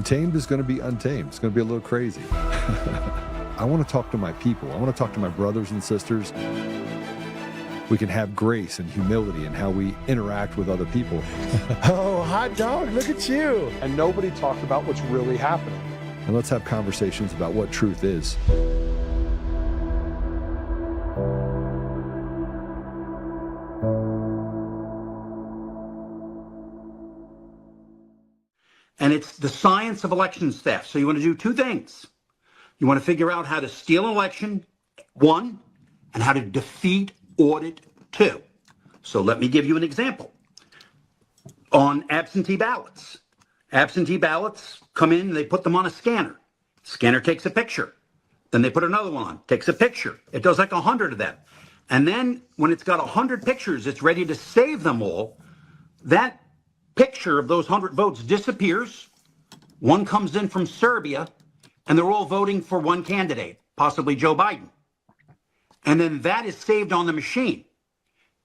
Untamed is going to be untamed. It's going to be a little crazy. I want to talk to my people. I want to talk to my brothers and sisters. We can have grace and humility in how we interact with other people. Oh, hot dog, look at you. And nobody talked about what's really happening. And let's have conversations about what truth is. And it's the science of elections theft. So you want to do two things. You want to figure out how to steal an election, one, and how to defeat audit, two. So let me give you an example. On absentee ballots come in, they put them on a scanner. Scanner takes a picture. Then they put another one on, takes a picture. It does like 100 of them. And then when it's got 100 pictures, it's ready to save them all. That picture of those 100 votes disappears. One comes in from Serbia, and they're all voting for one candidate, possibly Joe Biden. And then that is saved on the machine.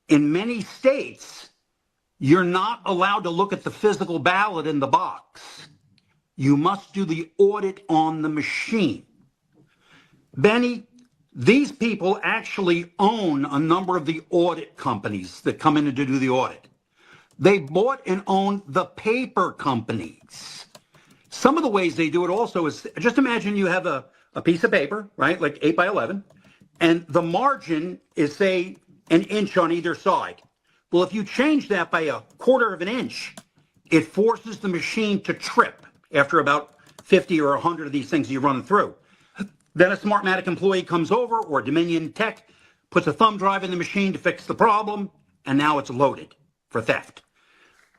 In many states, you're not allowed to look at the physical ballot in the box. You must do the audit on the machine. Benny, these people actually own a number of the audit companies that come in to do the audit. They bought and own the paper companies. Some of the ways they do it also is, just imagine you have a piece of paper, right, like 8 by 11, and the margin is, say, an inch on either side. Well, if you change that by a quarter of an inch, it forces the machine to trip after about 50 or 100 of these things you run through. Then a Smartmatic employee comes over, or Dominion Tech puts a thumb drive in the machine to fix the problem, and now it's loaded for theft.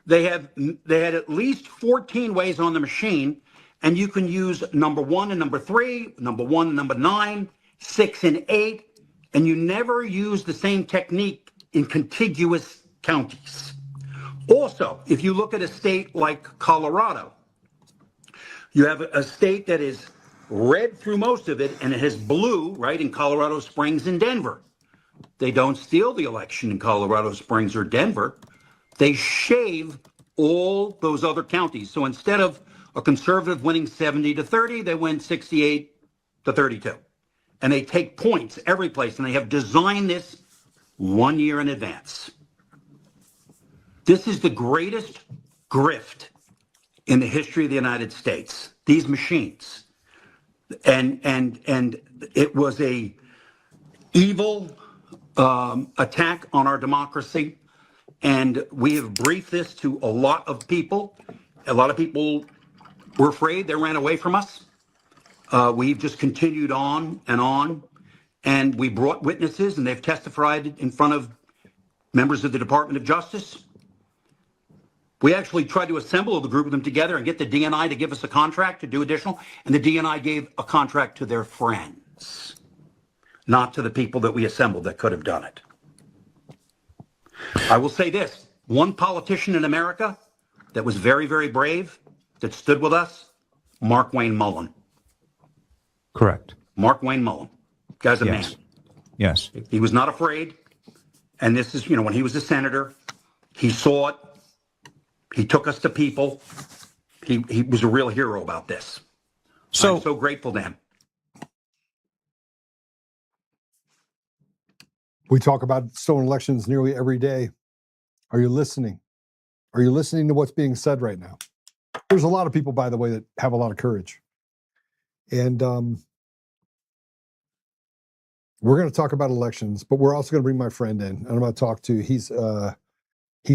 They had at least 14 ways on the machine, and you can use number 1 and number 3, number 1 and number 9, 6 and 8, and you never use the same technique in contiguous counties. Also, if you look at a state like Colorado, you have a state that is red through most of it, and it has blue, right, in Colorado Springs and Denver. They don't steal the election in Colorado Springs or Denver. They shave all those other counties. So instead of a conservative winning 70-30, they win 68-32. And they take points every place, and they have designed this 1 year in advance. This is the greatest grift in the history of the United States, these machines. And it was a evil attack on our democracy. And we have briefed this to a lot of people. A lot of people were afraid. They ran away from us. We've just continued on. And we brought witnesses, and they've testified in front of members of the Department of Justice. We actually tried to assemble the group of them together and get the DNI to give us a contract to do additional. And the DNI gave a contract to their friends, not to the people that we assembled that could have done it. I will say this, one politician in America that was very, very brave, that stood with us, Mark Wayne Mullen. Correct. Mark Wayne Mullen. Guy's a man. Yes. He was not afraid. And this is, when he was a senator, he saw it. He took us to people. He was a real hero about this. So I'm so grateful to him. We talk about stolen elections nearly every day. Are you listening? Are you listening to what's being said right now? There's a lot of people, by the way, that have a lot of courage. And we're going to talk about elections, but we're also going to bring my friend in. And I'm going to talk to, he's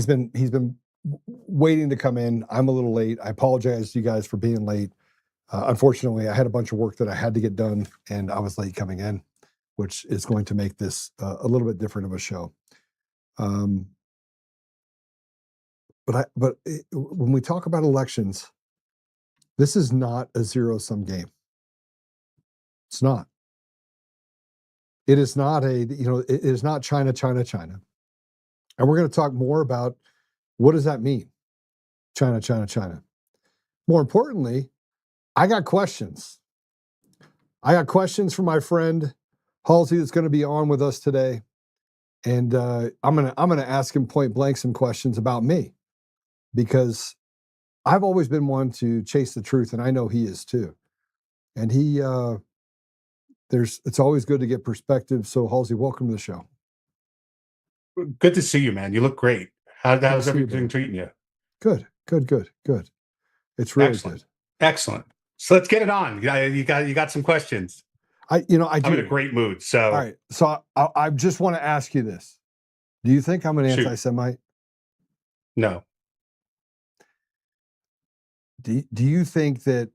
been waiting to come in. I'm a little late. I apologize to you guys for being late. Unfortunately, I had a bunch of work that I had to get done, and I was late coming in, which is going to make this a little bit different of a show. But when we talk about elections, this is not a zero-sum game. It's not. It is not it is not China, China, China. And we're going to talk more about what does that mean? China, China, China. More importantly, I got questions. I got questions from my friend Halsey that's going to be on with us today. And I'm gonna ask him point blank some questions about me, because I've always been one to chase the truth, and I know he is too. And it's always good to get perspective. So Halsey, welcome to the show. Good to see you, man. You look great. How's everything treating you? Good. It's really Excellent. good. Excellent. So let's get it on. You got some questions. I'm in a great mood. So all right. So I just want to ask you this: do you think I'm an anti-Semite? No. Do you think that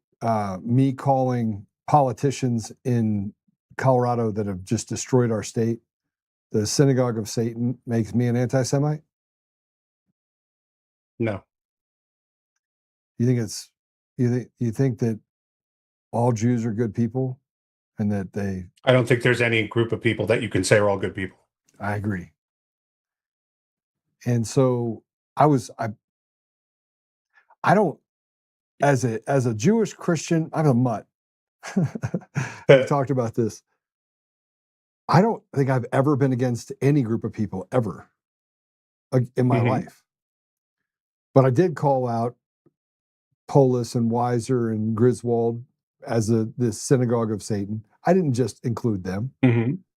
me calling politicians in Colorado that have just destroyed our state the synagogue of Satan makes me an anti-Semite? No. You think that all Jews are good people and that I don't think there's any group of people that you can say are all good people. I agree. And so I don't, as a Jewish Christian, I'm a mutt. We've talked about this. I don't think I've ever been against any group of people ever in my life. But I did call out Polis and Weiser and Griswold as this synagogue of Satan. I didn't just include them,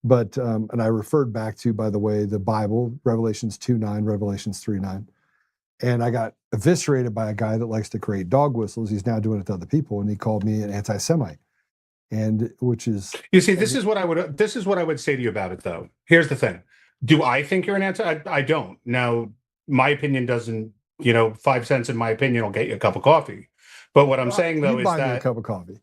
but and I referred back to, by the way, the Bible, Revelations 2:9, Revelations 3:9. And I got eviscerated by a guy that likes to create dog whistles. He's now doing it to other people, and he called me an anti-Semite. And which is, you see, this is what I would say to you about it, though. Here's the thing: do I think you're an anti? I don't. Now, my opinion doesn't. 5 cents in my opinion will get you a cup of coffee. But what I'm saying, though, is buy that me a cup of coffee.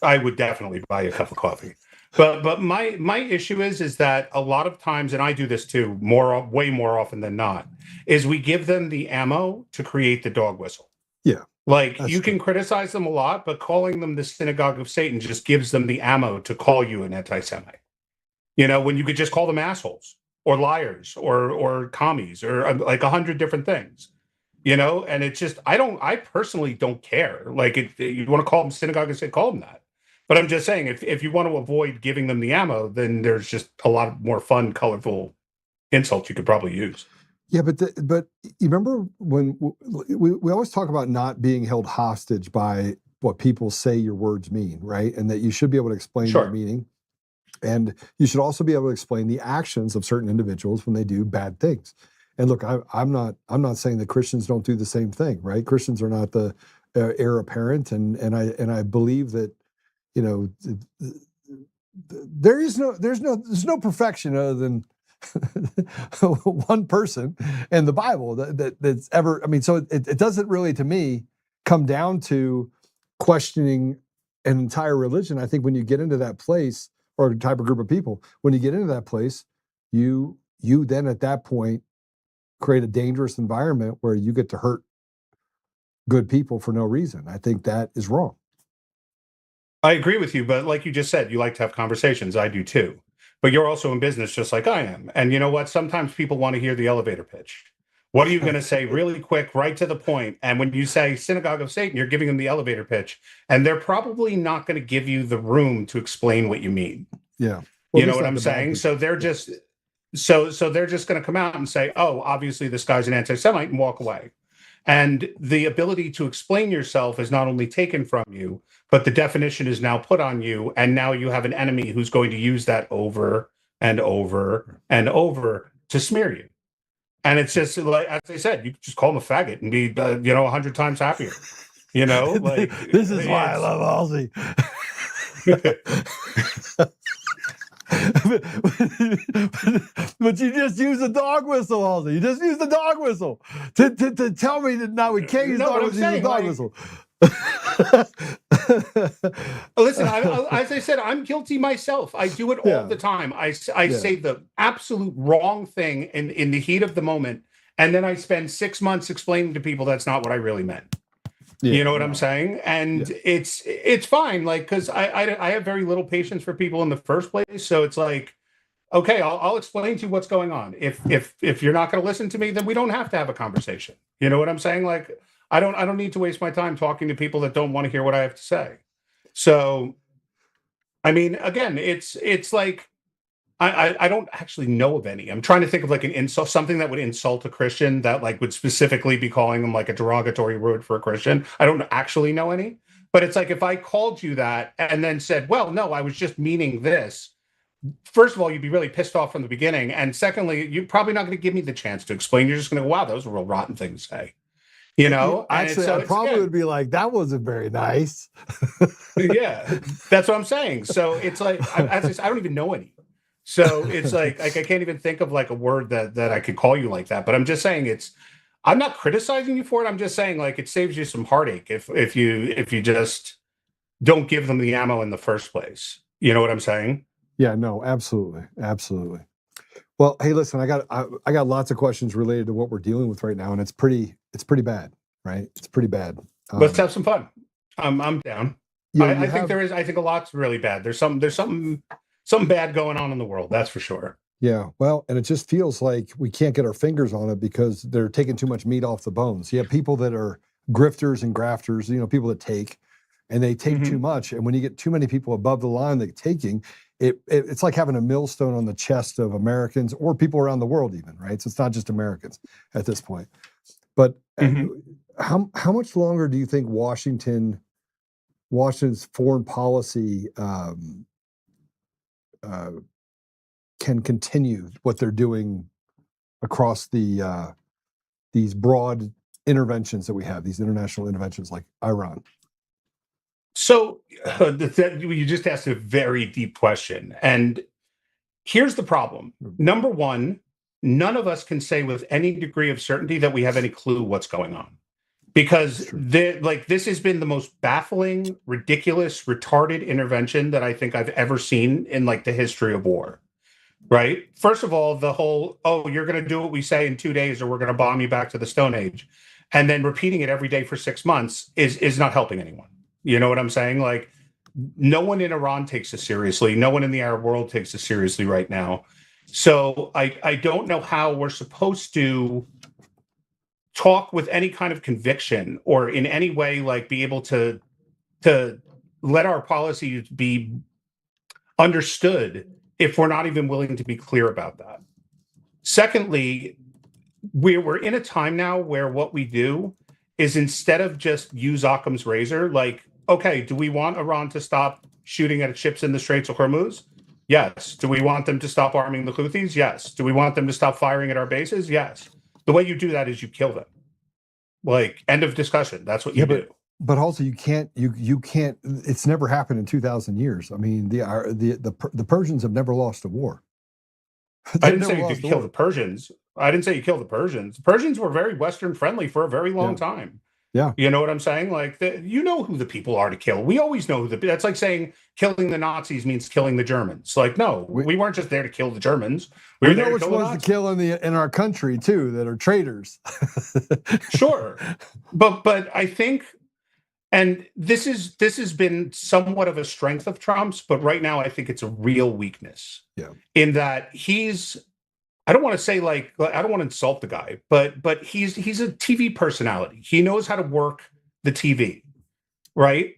I would definitely buy you a cup of coffee. But my issue is that a lot of times, and I do this too, way more often than not, is we give them the ammo to create the dog whistle. Yeah. Like, you can criticize them a lot, but calling them the synagogue of Satan just gives them the ammo to call you an anti-Semite. When you could just call them assholes or liars or commies or like 100 different things. And it's just, I personally don't care. Like, you want to call them synagogue and say, call them that. But I'm just saying, if you want to avoid giving them the ammo, then there's just a lot more fun, colorful insults you could probably use. Yeah, but you remember when we always talk about not being held hostage by what people say your words mean, right? And that you should be able to explain their meaning. And you should also be able to explain the actions of certain individuals when they do bad things. And look, I'm not saying that Christians don't do the same thing, right? Christians are not the heir apparent, and I believe that there's no perfection other than one person in the Bible that's ever. I mean, so it doesn't really, to me, come down to questioning an entire religion. I think when you get into that place, or a type of group of people, when you get into that place, you then at that point create a dangerous environment where you get to hurt good people for no reason. I think that is wrong. I agree with you, but like you just said, you like to have conversations. I do too. But you're also in business just like I am. And you know what? Sometimes people want to hear the elevator pitch. What are you going to say really quick, right to the point? And when you say synagogue of Satan, you're giving them the elevator pitch. And they're probably not going to give you the room to explain what you mean. Yeah. Well, you know what I'm saying? So they're just so they're just going to come out and say, oh, obviously this guy's an anti-Semite, and walk away. And the ability to explain yourself is not only taken from you, but the definition is now put on you. And now you have an enemy who's going to use that over and over and over to smear you. And it's just like, as I said, you just call him a faggot and be, 100 times happier. Like this is why I love Halsey. But you just use the dog whistle, Halsey. You just use the dog whistle to tell me that now we can't use dog whistle. Listen, as I said, I'm guilty myself. I do it all the time. I say the absolute wrong thing in the heat of the moment, and then I spend 6 months explaining to people that's not what I really meant. You know what I'm saying? And it's fine, like, because I have very little patience for people in the first place. So it's like, okay, I'll explain to you what's going on. If you're not going to listen to me, then we don't have to have a conversation. You know what I'm saying? Like, I don't need to waste my time talking to people that don't want to hear what I have to say. So, I mean, again, it's like, I don't actually know of any. I'm trying to think of like an insult, something that would insult a Christian that like would specifically be calling them like a derogatory word for a Christian. I don't actually know any, but it's like if I called you that and then said, well, no, I was just meaning this. First of all, you'd be really pissed off from the beginning. And secondly, you're probably not going to give me the chance to explain. You're just going to go, wow, those are real rotten things to say. You know? Actually, I probably would be like, that wasn't very nice. Yeah, that's what I'm saying. So it's like, I don't even know any. So it's like I can't even think of like a word that I could call you like that. But I'm just saying I'm not criticizing you for it. I'm just saying like it saves you some heartache if you just don't give them the ammo in the first place. You know what I'm saying? Yeah, no, absolutely. Absolutely. Well, hey, listen, I got lots of questions related to what we're dealing with right now, and it's pretty bad, right? It's pretty bad. Let's have some fun. I'm down. Yeah, I think there is. I think a lot's really bad. There's something bad going on in the world. That's for sure. Yeah, well, and it just feels like we can't get our fingers on it because they're taking too much meat off the bones. You have people that are grifters and grafters, people that take, and they take too much. And when you get too many people above the line that taking, it's like having a millstone on the chest of Americans or people around the world even, right? So it's not just Americans at this point. But how much longer do you think Washington's foreign policy can continue what they're doing across these broad interventions that we have, these international interventions like Iran? So you just asked a very deep question. And here's the problem. Number one, none of us can say with any degree of certainty that we have any clue what's going on. Because this has been the most baffling, ridiculous, retarded intervention that I think I've ever seen in like the history of war. Right? First of all, the whole, you're going to do what we say in 2 days or we're going to bomb you back to the Stone Age. And then repeating it every day for 6 months is not helping anyone. You know what I'm saying? Like, no one in Iran takes us seriously. No one in the Arab world takes us seriously right now. So I don't know how we're supposed to talk with any kind of conviction or in any way, like, be able to let our policies be understood if we're not even willing to be clear about that. Secondly, we're in a time now where what we do is instead of just use Occam's razor, like, okay, do we want Iran to stop shooting at ships in the Straits of Hormuz? Yes. Do we want them to stop arming the Houthis? Yes. Do we want them to stop firing at our bases? Yes. The way you do that is you kill them. Like, end of discussion. That's what you do. But also you can't, it's never happened in 2,000 years. I mean, the Persians have never lost a war. I didn't say you kill the Persians. I didn't say you kill the Persians. The Persians were very Western friendly for a very long time. Yeah. You know what I'm saying? Like, you know who the people are to kill. We always know that's like saying killing the Nazis means killing the Germans. Like, no, we weren't just there to kill the Germans. We know which ones to kill in our country too, that are traitors. Sure. But I think, and this has been somewhat of a strength of Trump's, but right now I think it's a real weakness. Yeah. In that I don't want to say, like, I don't want to insult the guy, but he's a TV personality. He knows how to work the TV, right?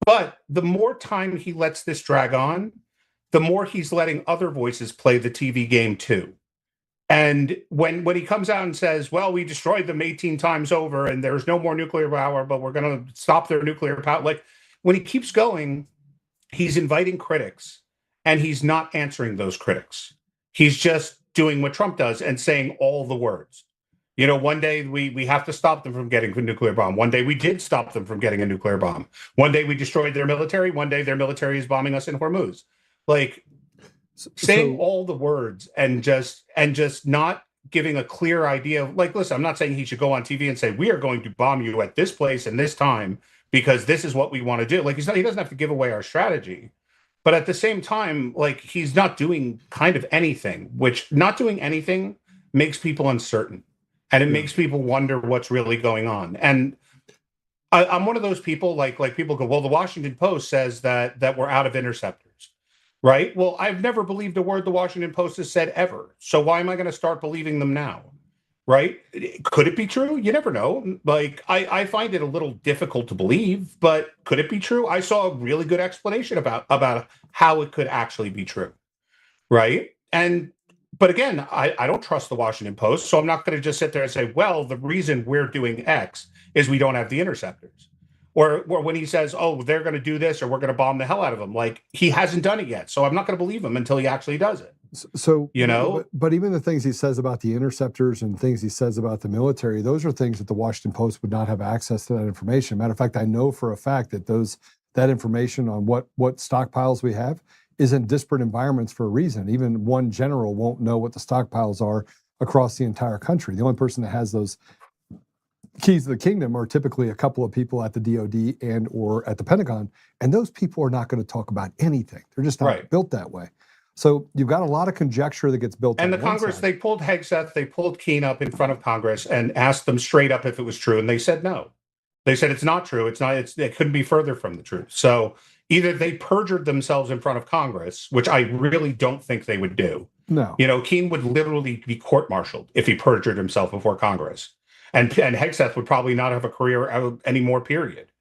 But the more time he lets this drag on, the more he's letting other voices play the TV game too. And when he comes out and says, well, we destroyed them 18 times over and there's no more nuclear power, but we're going to stop their nuclear power. Like, when he keeps going, he's inviting critics and he's not answering those critics. He's just doing what Trump does and saying all the words. You know, one day we have to stop them from getting a nuclear bomb. One day we did stop them from getting a nuclear bomb. One day we destroyed their military. One day their military is bombing us in Hormuz. Like, saying all the words and just not giving a clear idea of, like, listen, I'm not saying he should go on TV and say, we are going to bomb you at this place and this time because this is what we want to do. Like, he doesn't have to give away our strategy. But at the same time, like, he's not doing kind of anything, which not doing anything makes people uncertain. And it makes people wonder what's really going on. And I'm one of those people, like people go, well, the Washington Post says that we're out of interceptors, right? Well, I've never believed a word the Washington Post has said ever. So why am I going to start believing them now? Right? Could it be true? You never know. Like, I find it a little difficult to believe, but could it be true? I saw a really good explanation about how it could actually be true. Right? But again, I don't trust the Washington Post, so I'm not going to just sit there and say, well, the reason we're doing X is we don't have the interceptors. Or when he says, oh, they're going to do this or we're going to bomb the hell out of them, like he hasn't done it yet. So I'm not going to believe him until he actually does it. So, you know, but even the things he says about the interceptors and things he says about the military, those are things that the Washington Post would not have access to that information. Matter of fact, I know for a fact that that information on what stockpiles we have is in disparate environments for a reason. Even one general won't know what the stockpiles are across the entire country. The only person that has those keys to the kingdom are typically a couple of people at the DOD and or at the Pentagon, and those people are not going to talk about anything. They're just not built that way. So you've got a lot of conjecture that gets built. And the Congress, they pulled Hegseth, they pulled Keene up in front of Congress and asked them straight up if it was true, and they said no. They said it's not true. It couldn't be further from the truth. So either they perjured themselves in front of Congress, which I really don't think they would do. No. You know, Keene would literally be court-martialed if he perjured himself before Congress. And Hegseth would probably not have a career anymore, period,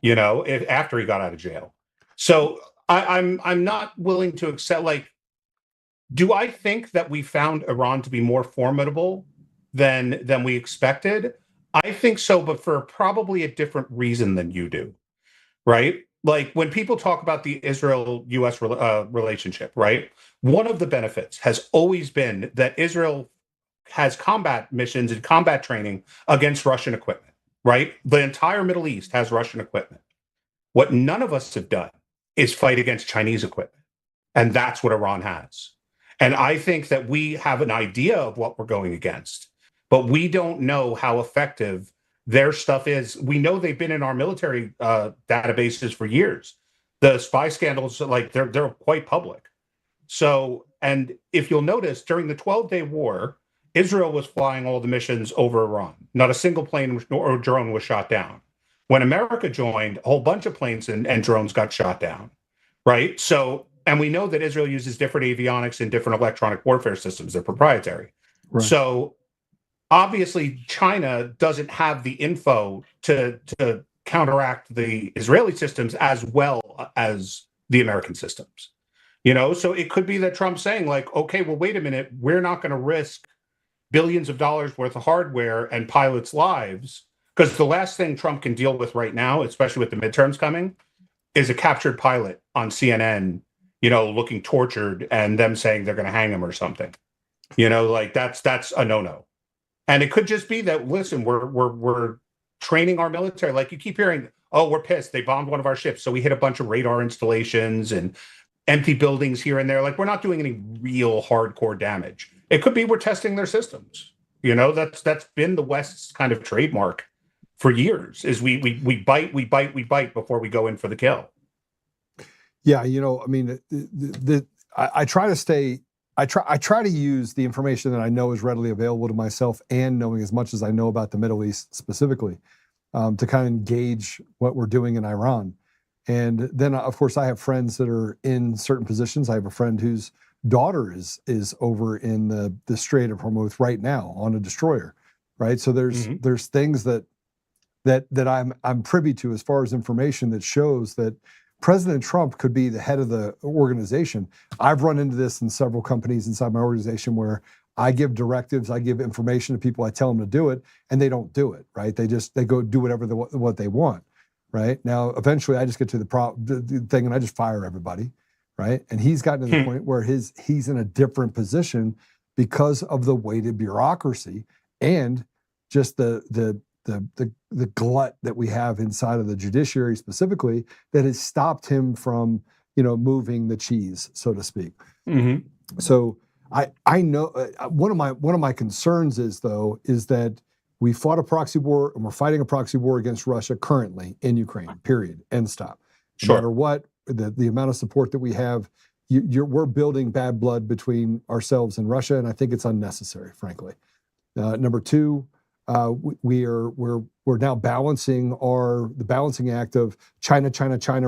you know, after he got out of jail. So I'm not willing to accept, like, do I think that we found Iran to be more formidable than we expected? I think so, but for probably a different reason than you do, right? Like when people talk about the Israel-U.S. relationship, right? One of the benefits has always been that Israel has combat missions and combat training against Russian equipment, right? The entire Middle East has Russian equipment. What none of us have done is fight against Chinese equipment. And that's what Iran has. And I think that we have an idea of what we're going against, but we don't know how effective their stuff is. We know they've been in our military databases for years. The spy scandals, like they're quite public. So, and if you'll notice, during the 12-day war, Israel was flying all the missions over Iran. Not a single plane or drone was shot down. When America joined, a whole bunch of planes and drones got shot down, right? So, and we know that Israel uses different avionics and different electronic warfare systems. They're proprietary. Right. So, obviously, China doesn't have the info to counteract the Israeli systems as well as the American systems. You know, so it could be that Trump's saying, like, okay, well, wait a minute, we're not going to risk billions of dollars worth of hardware and pilots' lives, because the last thing Trump can deal with right now, especially with the midterms coming, is a captured pilot on CNN, you know, looking tortured and them saying they're going to hang him or something. You know, like that's a no-no. And it could just be that, listen, we're training our military. Like you keep hearing, oh, we're pissed. They bombed one of our ships. So we hit a bunch of radar installations and empty buildings here and there. Like we're not doing any real hardcore damage. It could be we're testing their systems. You know, that's been the West's kind of trademark for years, is we bite before we go in for the kill. Yeah, you know, I mean, I try to use the information that I know is readily available to myself and knowing as much as I know about the Middle East specifically to kind of engage what we're doing in Iran. And then, of course, I have friends that are in certain positions. I have a friend whose daughter is over in the Strait of Hormuz right now on a destroyer, right? So there's things that I'm privy to as far as information that shows that President Trump could be the head of the organization. I've run into this in several companies inside my organization where I give directives, I give information to people, I tell them to do it, and they don't do it, right? They go do whatever what they want, right? Now, eventually, I just get to the thing and I just fire everybody, right? And he's gotten to the point where he's in a different position because of the weighted bureaucracy and just the glut that we have inside of the judiciary specifically that has stopped him from, you know, moving the cheese, so to speak. Mm-hmm. So I know one of my concerns is that we fought a proxy war and we're fighting a proxy war against Russia currently in Ukraine, period, end stop. No matter what, the amount of support that we have, we're building bad blood between ourselves and Russia, and I think it's unnecessary, frankly. Number two, we're now balancing the balancing act of China,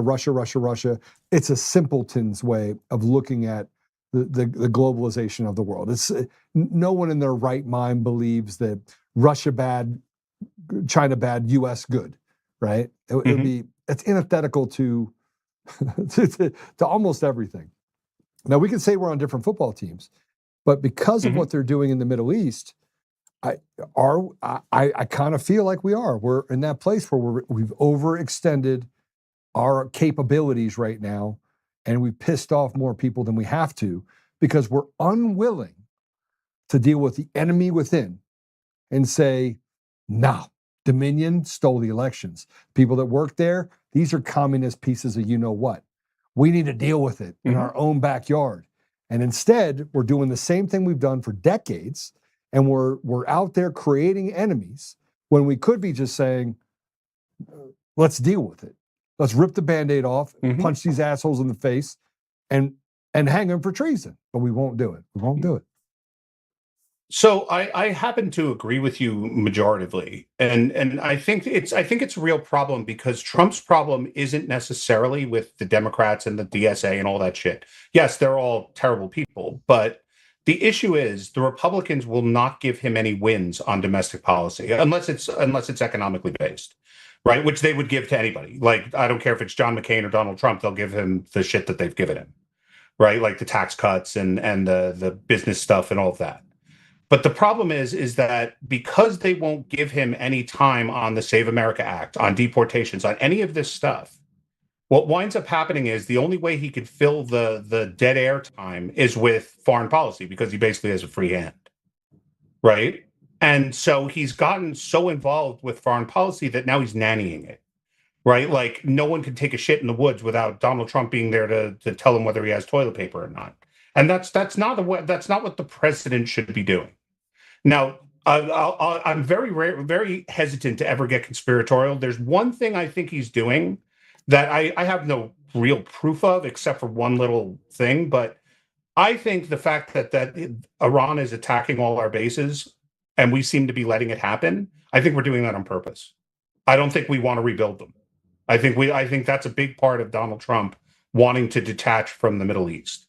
Russia. It's a simpleton's way of looking at the globalization of the world. It's no one in their right mind believes that Russia bad, China bad, U.S. good, right? It's antithetical to almost everything. Now we can say we're on different football teams, but because of what they're doing in the Middle East, I kind of feel like we are. We're in that place where we've overextended our capabilities right now, and we've pissed off more people than we have to because we're unwilling to deal with the enemy within and say, no, Dominion stole the elections. People that work there, these are communist pieces of you know what. We need to deal with it in our own backyard. And instead, we're doing the same thing we've done for decades, and we're out there creating enemies when we could be just saying, let's deal with it. Let's rip the Band-Aid off, punch these assholes in the face, and hang them for treason. But we won't do it. We won't do it. So I happen to agree with you majoritively, and I think it's a real problem because Trump's problem isn't necessarily with the Democrats and the DSA and all that shit. Yes, they're all terrible people, but the issue is the Republicans will not give him any wins on domestic policy unless it's economically based, right? Which they would give to anybody. Like, I don't care if it's John McCain or Donald Trump, they'll give him the shit that they've given him, right? Like the tax cuts and the business stuff and all of that. But the problem is that because they won't give him any time on the Save America Act, on deportations, on any of this stuff, what winds up happening is the only way he could fill the dead air time is with foreign policy because he basically has a free hand, right? And so he's gotten so involved with foreign policy that now he's nannying it, right? Like no one can take a shit in the woods without Donald Trump being there to tell him whether he has toilet paper or not. And that's not what the president should be doing. Now, I'm very hesitant to ever get conspiratorial. There's one thing I think he's doing that I have no real proof of, except for one little thing. But I think the fact that Iran is attacking all our bases and we seem to be letting it happen, I think we're doing that on purpose. I don't think we want to rebuild them. I think that's a big part of Donald Trump wanting to detach from the Middle East,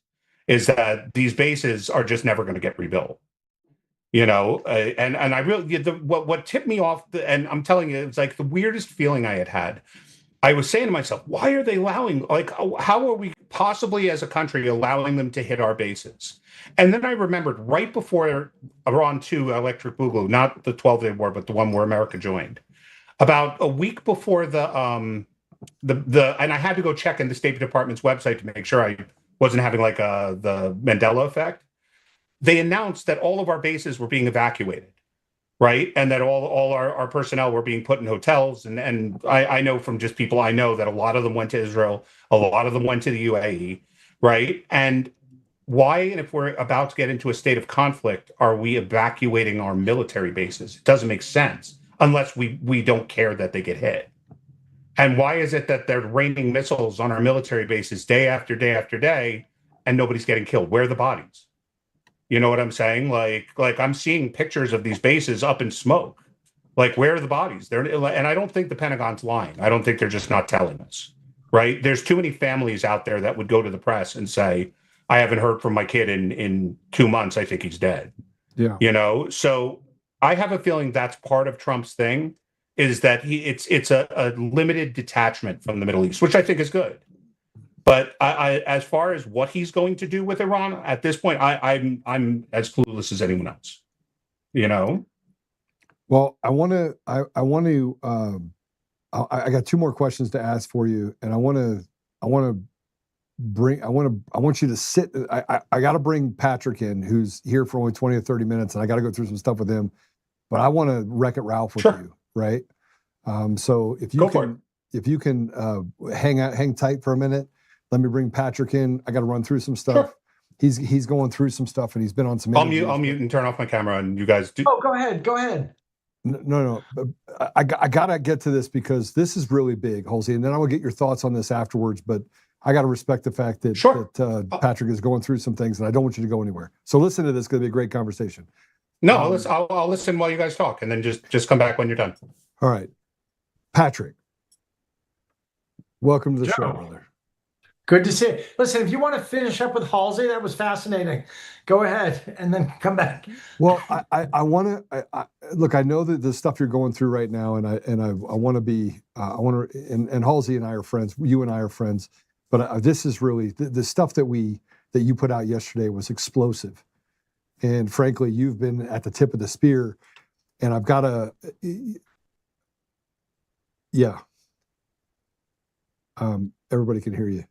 is that these bases are just never going to get rebuilt. You know, and I really what tipped me off, and I'm telling you, it's like the weirdest feeling I had. I was saying to myself, why are they allowing? Like, how are we possibly as a country allowing them to hit our bases? And then I remembered right before Iran 2 Electric Boogaloo, not the 12-day war, but the one where America joined, about a week before and I had to go check in the State Department's website to make sure I wasn't having like the Mandela effect. They announced that all of our bases were being evacuated, right? And that all our personnel were being put in hotels. And I know from just people I know that a lot of them went to Israel, a lot of them went to the UAE, right? And why, and if we're about to get into a state of conflict, are we evacuating our military bases? It doesn't make sense unless we don't care that they get hit. And why is it that they're raining missiles on our military bases day after day after day and nobody's getting killed? Where are the bodies? You know what I'm saying? Like I'm seeing pictures of these bases up in smoke. Like, where are the bodies? And I don't think the Pentagon's lying. I don't think they're just not telling us, right? There's too many families out there that would go to the press and say, I haven't heard from my kid in 2 months. I think he's dead. Yeah. You know, so I have a feeling that's part of Trump's thing, is that it's a limited detachment from the Middle East, which I think is good. But I as far as what he's going to do with Iran at this point, I'm as clueless as anyone else. You know. Well, I got two more questions to ask for you, and I want you to sit. I got to bring Patrick in, who's here for only 20 or 30 minutes, and I got to go through some stuff with him. But I want to Wreck-It Ralph with you, right? So if you can hang tight for a minute. Let me bring Patrick in. I got to run through some stuff. Sure. He's going through some stuff, and he's been on some. I'll mute and turn off my camera, and you guys do. Oh, go ahead. No. I gotta get to this because this is really big, Halsey, and then I will get your thoughts on this afterwards. But I got to respect the fact that, that Patrick is going through some things, and I don't want you to go anywhere. So listen to this; it's going to be a great conversation. No, I'll listen while you guys talk, and then just come back when you're done. All right, Patrick, welcome to the show, brother. Good to see you. Listen, if you want to finish up with Halsey, that was fascinating. Go ahead and then come back. Well, I want to look. I know that the stuff you're going through right now, and I want to be. And Halsey and I are friends. You and I are friends. But this is really the stuff that we that you put out yesterday was explosive. And frankly, you've been at the tip of the spear. And I've got to, yeah. Everybody can hear you.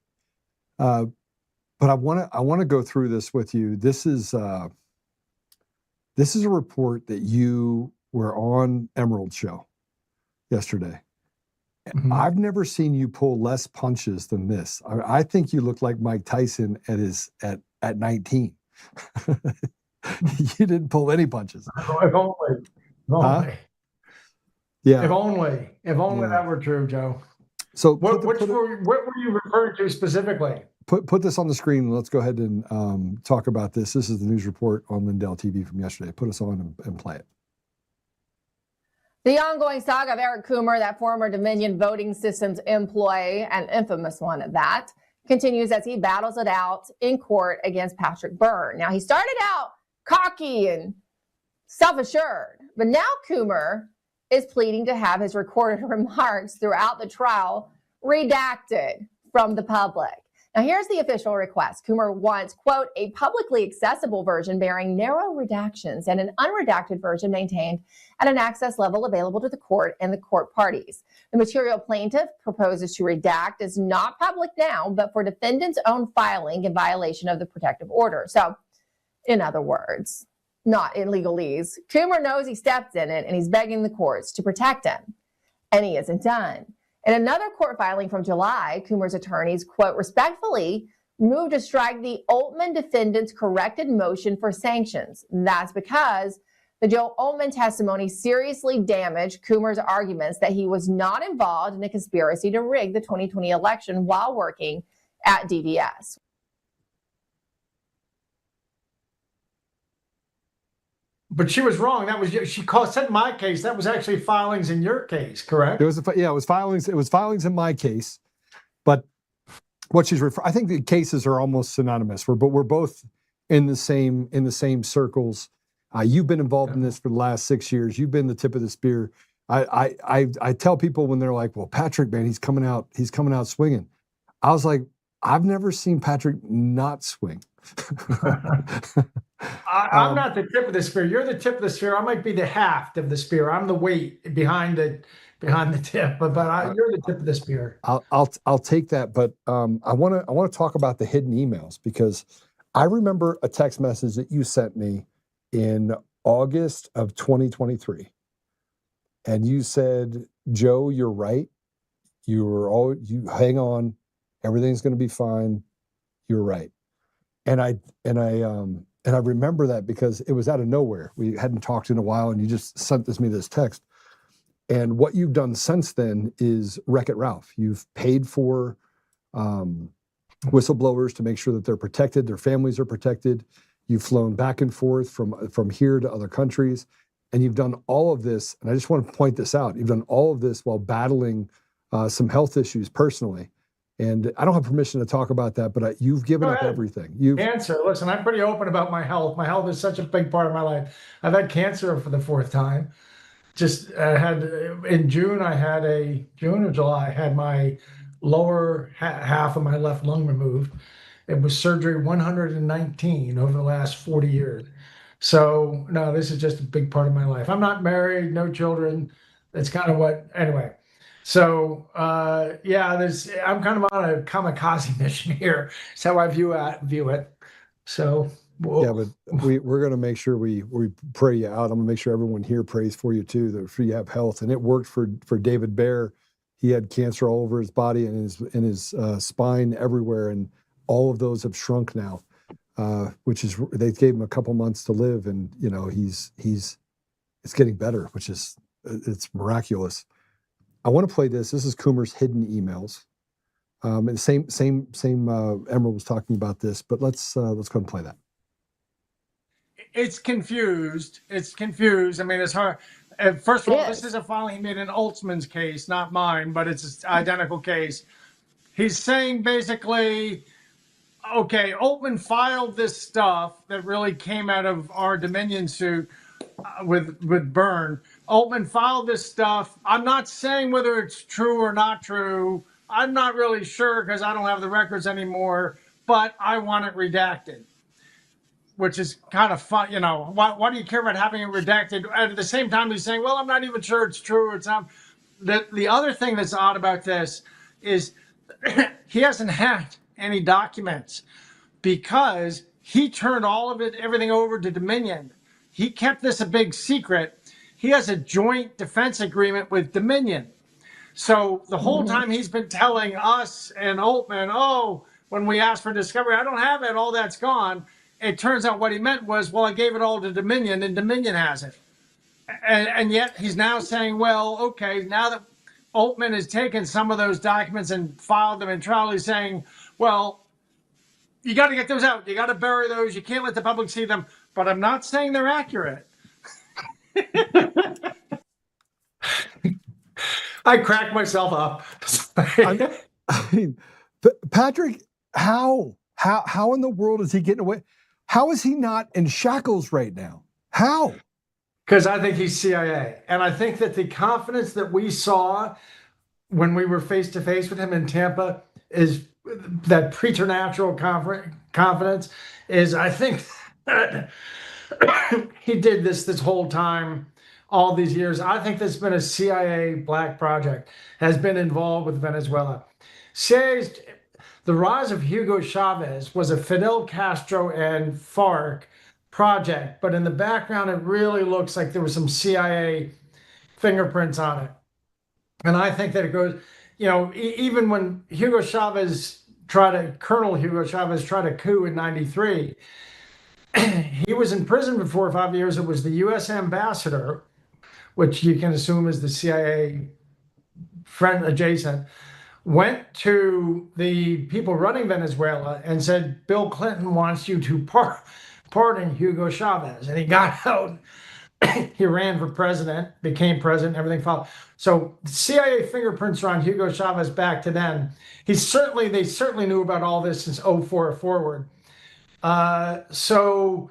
But I want to go through this with you. This is a report that you were on Emerald Show yesterday. Mm-hmm. I've never seen you pull less punches than this. I think you look like Mike Tyson at 19. You didn't pull any punches. If only. Huh? Yeah. If only that were true, Joe. So what were you referring to specifically? Put this on the screen. Let's go ahead and talk about this. This is the news report on Lindell TV from yesterday. Put us on and play it. The ongoing saga of Eric Coomer, that former Dominion voting systems employee, an infamous one at that, continues as he battles it out in court against Patrick Byrne. Now, he started out cocky and self-assured, but now Coomer is pleading to have his recorded remarks throughout the trial redacted from the public. Now, here's the official request. Coomer wants, quote, a publicly accessible version bearing narrow redactions and an unredacted version maintained at an access level available to the court and the court parties. The material plaintiff proposes to redact is not public now, but for defendant's own filing in violation of the protective order. So, in other words, not in legalese, Coomer knows he stepped in it and he's begging the courts to protect him. And he isn't done. In another court filing from July, Coomer's attorneys, quote, respectfully moved to strike the Oltmann defendant's corrected motion for sanctions. That's because the Joe Oltmann testimony seriously damaged Coomer's arguments that he was not involved in a conspiracy to rig the 2020 election while working at DVS. But she was wrong. That was said in my case. That was actually filings in your case, correct? It was filings. It was filings in my case. But what she's I think the cases are almost synonymous. We're both in the same circles. You've been involved in this for the last 6 years. You've been the tip of the spear. I tell people when they're like, "Well, Patrick, man, he's coming out swinging." I was like, I've never seen Patrick not swing. I'm not the tip of the spear. You're the tip of the spear. I might be the haft of the spear. I'm the weight behind the tip, but you're the tip of the spear. I'll take that, but I want to talk about the hidden emails, because I remember a text message that you sent me in August of 2023, and you said, "Joe, you're right. You hang on. Everything's going to be fine. You're right." And I remember that because it was out of nowhere. We hadn't talked in a while, and you just sent me this text. And what you've done since then is Wreck-It Ralph. You've paid for whistleblowers to make sure that they're protected, their families are protected. You've flown back and forth from here to other countries, and you've done all of this. And I just want to point this out. You've done all of this while battling some health issues personally. And I don't have permission to talk about that, but you've given up everything. Cancer. Listen, I'm pretty open about my health. My health is such a big part of my life. I've had cancer for the 4th time. Just had in June or July, I had my lower half of my left lung removed. It was surgery 119 over the last 40 years. So no, this is just a big part of my life. I'm not married, no children. That's kind of what, anyway. So I'm kind of on a kamikaze mission here. That's how I view it. So yeah, but we're going to make sure we pray you out. I'm going to make sure everyone here prays for you too, that you have health. And it worked for David Bear. He had cancer all over his body and his spine everywhere, and all of those have shrunk now. Which is, they gave him a couple months to live, and it's getting better, which is, it's miraculous. I want to play this. This is Coomer's hidden emails. And same Emerald was talking about this, but let's go and play that. It's confused. I mean, it's hard. First of all, this is a filing he made in Oltmann's case, not mine, but it's an identical case. He's saying basically, okay, Oltmann filed this stuff that really came out of our Dominion suit with Byrne. Oltmann filed this stuff. I'm not saying whether it's true or not true. I'm not really sure because I don't have the records anymore. but I want it redacted, which is kind of fun. You know, why do you care about having it redacted? At the same time, he's saying, well, I'm not even sure it's true. It's not. The other thing that's odd about this is he hasn't hacked any documents because he turned all of it, everything over to Dominion. He kept this a big secret. He has a joint defense agreement with Dominion. So the whole time he's been telling us and Oltmann, oh, when we asked for discovery, I don't have it, all that's gone. It turns out what he meant was, well, I gave it all to Dominion and Dominion has it. And yet he's now saying, well, okay, now that Oltmann has taken some of those documents and filed them in trial, he's saying, well, you got to get those out. You got to bury those. You can't let the public see them. But I'm not saying they're accurate. I cracked myself up. I mean, Patrick, how in the world is he getting away? How is he not in shackles right now? How? Because I think he's CIA. And I think that the confidence that we saw when we were face to face with him in Tampa is that preternatural confidence is, I think, he did this whole time, all these years. I think there's been a CIA black project, has been involved with Venezuela. CIA's, the rise of Hugo Chavez was a Fidel Castro and FARC project, but in the background, it really looks like there was some CIA fingerprints on it. And I think that it goes, you know, even when Colonel Hugo Chavez tried a coup in '93, he was in prison for 4 or 5 years. It was the U.S. ambassador, which you can assume is the CIA friend adjacent, went to the people running Venezuela and said, Bill Clinton wants you to pardon Hugo Chavez. And he got out. He ran for president, became president, everything followed. So the CIA fingerprints are on Hugo Chavez back to then. They certainly knew about all this since 2004 forward. So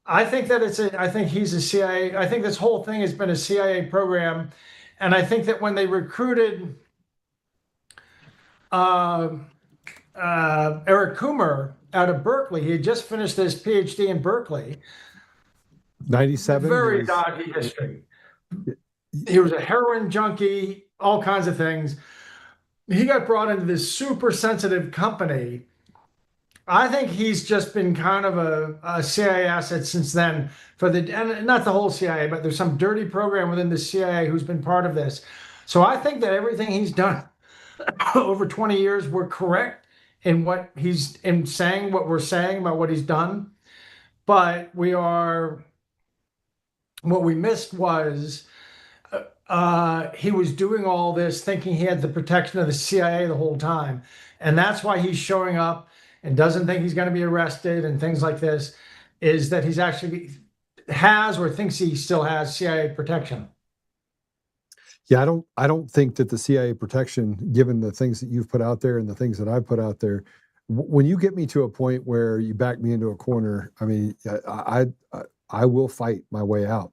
I think that I think he's a CIA. I think this whole thing has been a CIA program. And I think that when they recruited Eric Coomer out of Berkeley, he had just finished his PhD in Berkeley. 97. Very dodgy history. He was a heroin junkie, all kinds of things. He got brought into this super sensitive company. I think he's just been kind of a CIA asset since then and not the whole CIA, but there's some dirty program within the CIA who's been part of this. So I think that everything he's done over 20 years, we're correct in what he's in saying, what we're saying about what he's done. But what we missed was he was doing all this thinking he had the protection of the CIA the whole time. And that's why he's showing up and doesn't think he's going to be arrested and things like this, is that he's actually has or thinks he still has CIA protection. Yeah, I don't think that the CIA protection, given the things that you've put out there and the things that I've put out there, when you get me to a point where you back me into a corner, I mean, I will fight my way out.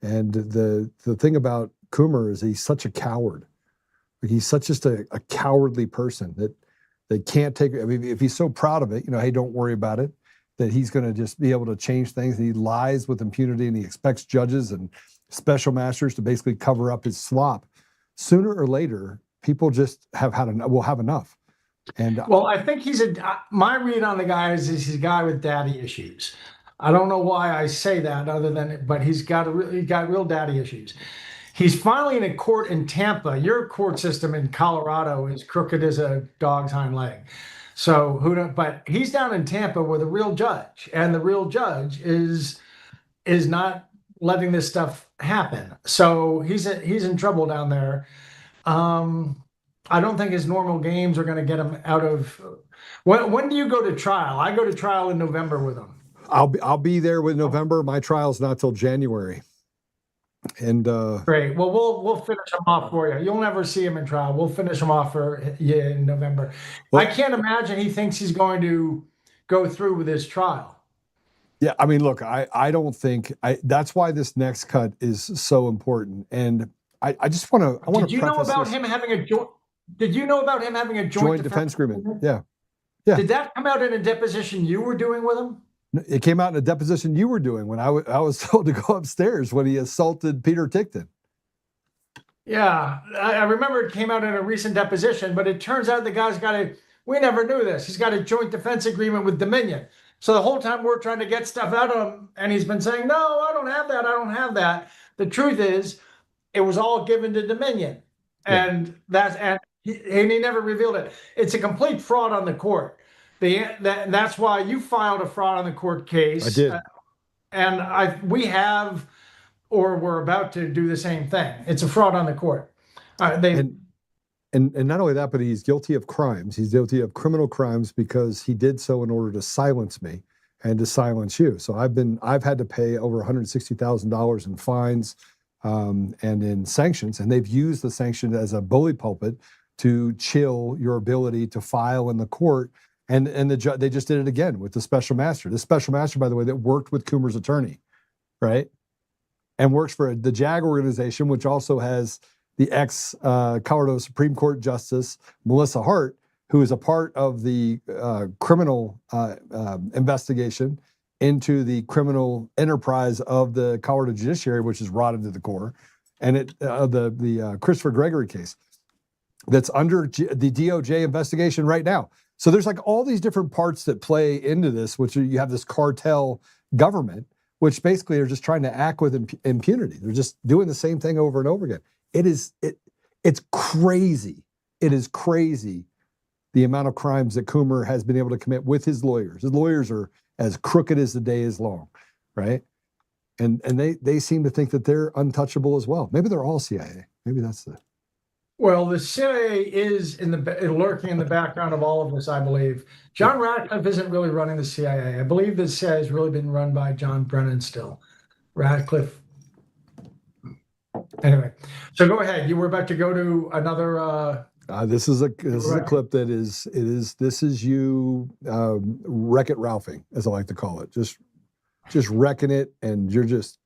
And the thing about Coomer is he's such a coward. He's such just a cowardly person that they can't take. I mean, if he's so proud of it, hey, don't worry about it, that he's going to just be able to change things. He lies with impunity and he expects judges and special masters to basically cover up his slop. Sooner or later, people just will have enough. And well, I think my read on the guy is he's a guy with daddy issues. I don't know why I say that but he's got real daddy issues. He's finally in a court in Tampa. Your court system in Colorado is crooked as a dog's hind leg. So but he's down in Tampa with a real judge, and the real judge is not letting this stuff happen. So he's in trouble down there. I don't think his normal games are going to get him out of. When do you go to trial? I go to trial in November with him. I'll be there with November. My trial's not till January. And great. Well, we'll finish him off for you. You'll never see him in trial. We'll finish him off for you in November. Well, I can't imagine he thinks he's going to go through with his trial. Yeah, I mean, look, I don't think that's why this next cut is so important. And I just want to. Did you know about him having a joint? Did you know about him having a joint defense agreement? Yeah. Yeah. Did that come out in a deposition you were doing with him? It came out in a deposition you were doing when I was told to go upstairs when he assaulted Peter Tickton. Yeah, I remember it came out in a recent deposition, but it turns out the guy's we never knew this. He's got a joint defense agreement with Dominion. So the whole time we're trying to get stuff out of him, and he's been saying, no, I don't have that. I don't have that. The truth is, it was all given to Dominion. And he never revealed it. It's a complete fraud on the court. That's why you filed a fraud on the court case. I did. We have, or we're about to do the same thing. It's a fraud on the court. And not only that, but he's guilty of crimes. He's guilty of criminal crimes because he did so in order to silence me and to silence you. So I've had to pay over $160,000 in fines and in sanctions, and they've used the sanction as a bully pulpit to chill your ability to file in the court. And they just did it again with the special master. The special master, by the way, that worked with Coomer's attorney, right? And works for the JAG organization, which also has the ex-Colorado Supreme Court Justice, Melissa Hart, who is a part of the criminal investigation into the criminal enterprise of the Colorado judiciary, which is rotten to the core, and the Christopher Gregory case that's under the DOJ investigation right now. So there's like all these different parts that play into this, which you have this cartel government, which basically are just trying to act with impunity. They're just doing the same thing over and over again. It's crazy. It is crazy the amount of crimes that Coomer has been able to commit with his lawyers. His lawyers are as crooked as the day is long, right? And they seem to think that they're untouchable as well. Maybe they're all CIA. Maybe that's the... Well, the CIA is lurking in the background of all of this, I believe. John Ratcliffe isn't really running the CIA. I believe the CIA has really been run by John Brennan still. Ratcliffe. Anyway, so go ahead. You were about to go to another. This is a clip that this is you Wreck-It Ralphing, as I like to call it. Just wrecking it, and you're just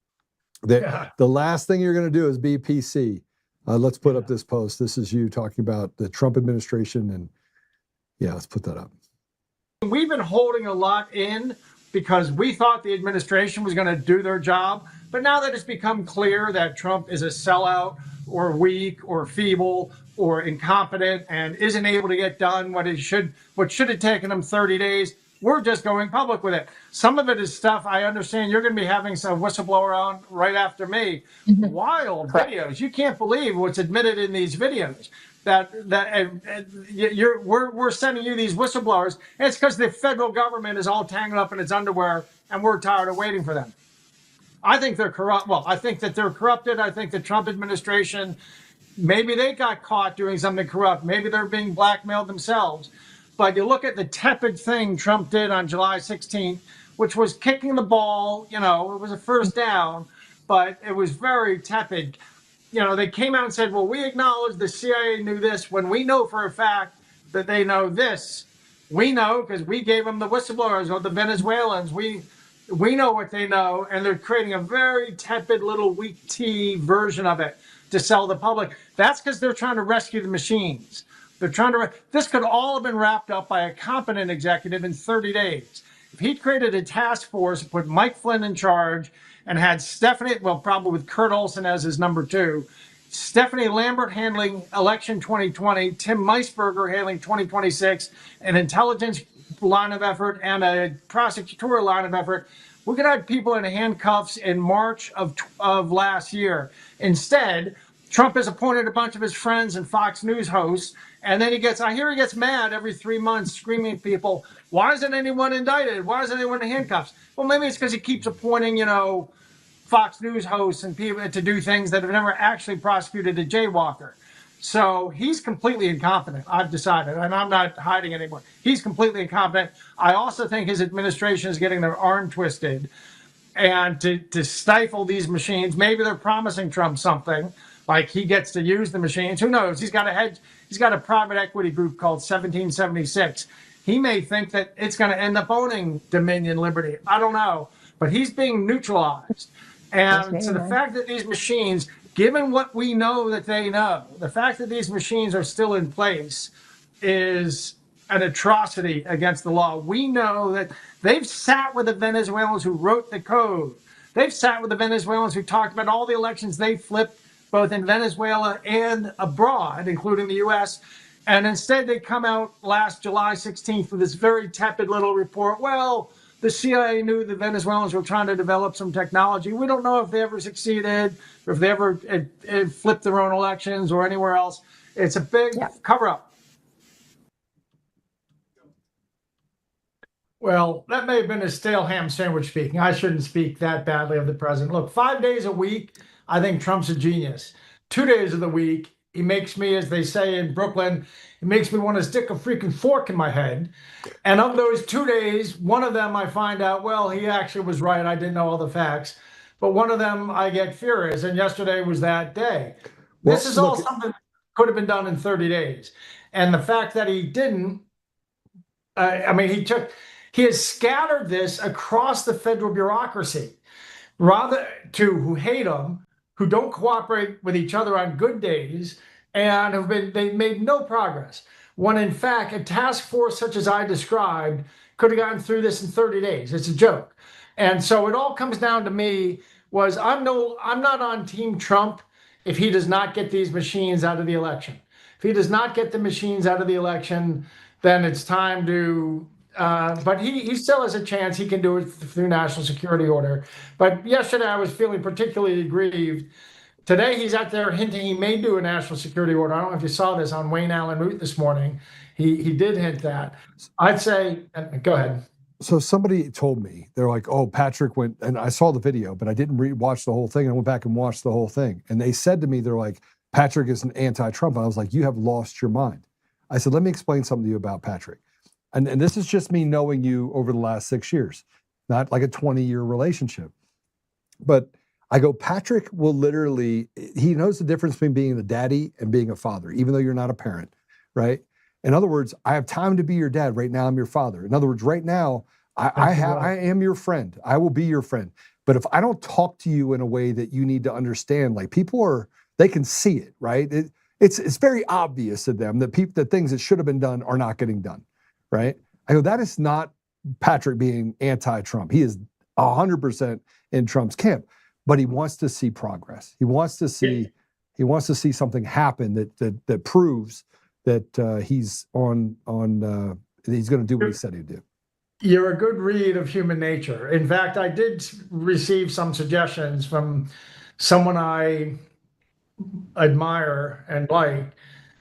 the last thing you're going to do is be PC. Let's put up this post. This is you talking about the Trump administration, and let's put that up. We've been holding a lot in because we thought the administration was going to do their job, but now that it's become clear that Trump is a sellout or weak or feeble or incompetent and isn't able to get done what should have taken him 30 days, we're just going public with it. Some of it is stuff I understand you're going to be having some whistleblower on right after me. Mm-hmm. Wild videos. You can't believe what's admitted in these videos. We're sending you these whistleblowers. And it's because the federal government is all tangled up in its underwear, and we're tired of waiting for them. I think they're corrupt. Well, I think that they're corrupted. I think the Trump administration, maybe they got caught doing something corrupt. Maybe they're being blackmailed themselves. But you look at the tepid thing Trump did on July 16th, which was kicking the ball. It was a first down, but it was very tepid. They came out and said, well, we acknowledge the CIA knew this when we know for a fact that they know this. We know because we gave them the whistleblowers or the Venezuelans. We know what they know, and they're creating a very tepid little weak tea version of it to sell the public. That's because they're trying to rescue the machines. They're trying to. This could all have been wrapped up by a competent executive in 30 days. If he'd created a task force, put Mike Flynn in charge, and had Stephanie, well, probably with Kurt Olson as his number 2, Stephanie Lambert handling election 2020, Tim Meisberger handling 2026, an intelligence line of effort and a prosecutorial line of effort, we could have people in handcuffs in March of last year. Instead, Trump has appointed a bunch of his friends and Fox News hosts, and then he gets mad every 3 months screaming at people, why isn't anyone indicted? Why isn't anyone in handcuffs? Well, maybe it's because he keeps appointing, Fox News hosts and people to do things that have never actually prosecuted a jaywalker. So he's completely incompetent, I've decided, and I'm not hiding anymore. He's completely incompetent. I also think his administration is getting their arm twisted and to stifle these machines. Maybe they're promising Trump something, like he gets to use the machines. Who knows? He's got a private equity group called 1776. He may think that it's going to end up owning Dominion Liberty. I don't know. But he's being neutralized. And so the fact that these machines, given what we know that they know, the fact that these machines are still in place is an atrocity against the law. We know that they've sat with the Venezuelans who wrote the code. They've sat with the Venezuelans who talked about all the elections they flipped, both in Venezuela and abroad, including the U.S., and instead they come out last July 16th with this very tepid little report. Well, the CIA knew the Venezuelans were trying to develop some technology. We don't know if they ever succeeded or if they ever flipped their own elections or anywhere else. It's a big cover-up. Well, that may have been a stale ham sandwich speaking. I shouldn't speak that badly of the president. Look, 5 days a week, I think Trump's a genius. 2 days of the week, he makes me, as they say in Brooklyn, it makes me want to stick a freaking fork in my head. And of those 2 days, one of them I find out, well, he actually was right. I didn't know all the facts. But one of them I get furious. And yesterday was that day. Well, this is all something that could have been done in 30 days. And the fact that he didn't, I mean, he has scattered this across the federal bureaucracy, rather to who hate him, who don't cooperate with each other on good days, and they've made no progress. When in fact, a task force such as I described could have gotten through this in 30 days. It's a joke. And so it all comes down to me was I'm not on Team Trump if he does not get these machines out of the election. If he does not get the machines out of the election, then it's time to but he still has a chance. He can do it through national security order. But yesterday I was feeling particularly aggrieved. Today he's out there hinting he may do a national security order. I don't know if you saw this on Wayne Allen Root this morning. He did hint that. I'd say, go ahead. So somebody told me, they're like, oh, Patrick went, and I saw the video, but I didn't watch the whole thing. I went back and watched the whole thing. And they said to me, they're like, Patrick is an anti-Trump. I was like, you have lost your mind. I said, let me explain something to you about Patrick. And this is just me knowing you over the last 6 years, not like a 20-year relationship. But I go, Patrick will literally, he knows the difference between being the daddy and being a father, even though you're not a parent, right? In other words, I have time to be your dad. Right now, I'm your father. In other words, right now, I am your friend. I will be your friend. But if I don't talk to you in a way that you need to understand, like they can see it, right? It's very obvious to them that the things that should have been done are not getting done. Right? I go, that is not Patrick being anti-Trump. He is 100% in Trump's camp, but he wants to see progress. He wants to see something happen that proves that he's he's going to do what he said he'd do. You're a good read of human nature. In fact, I did receive some suggestions from someone I admire and like,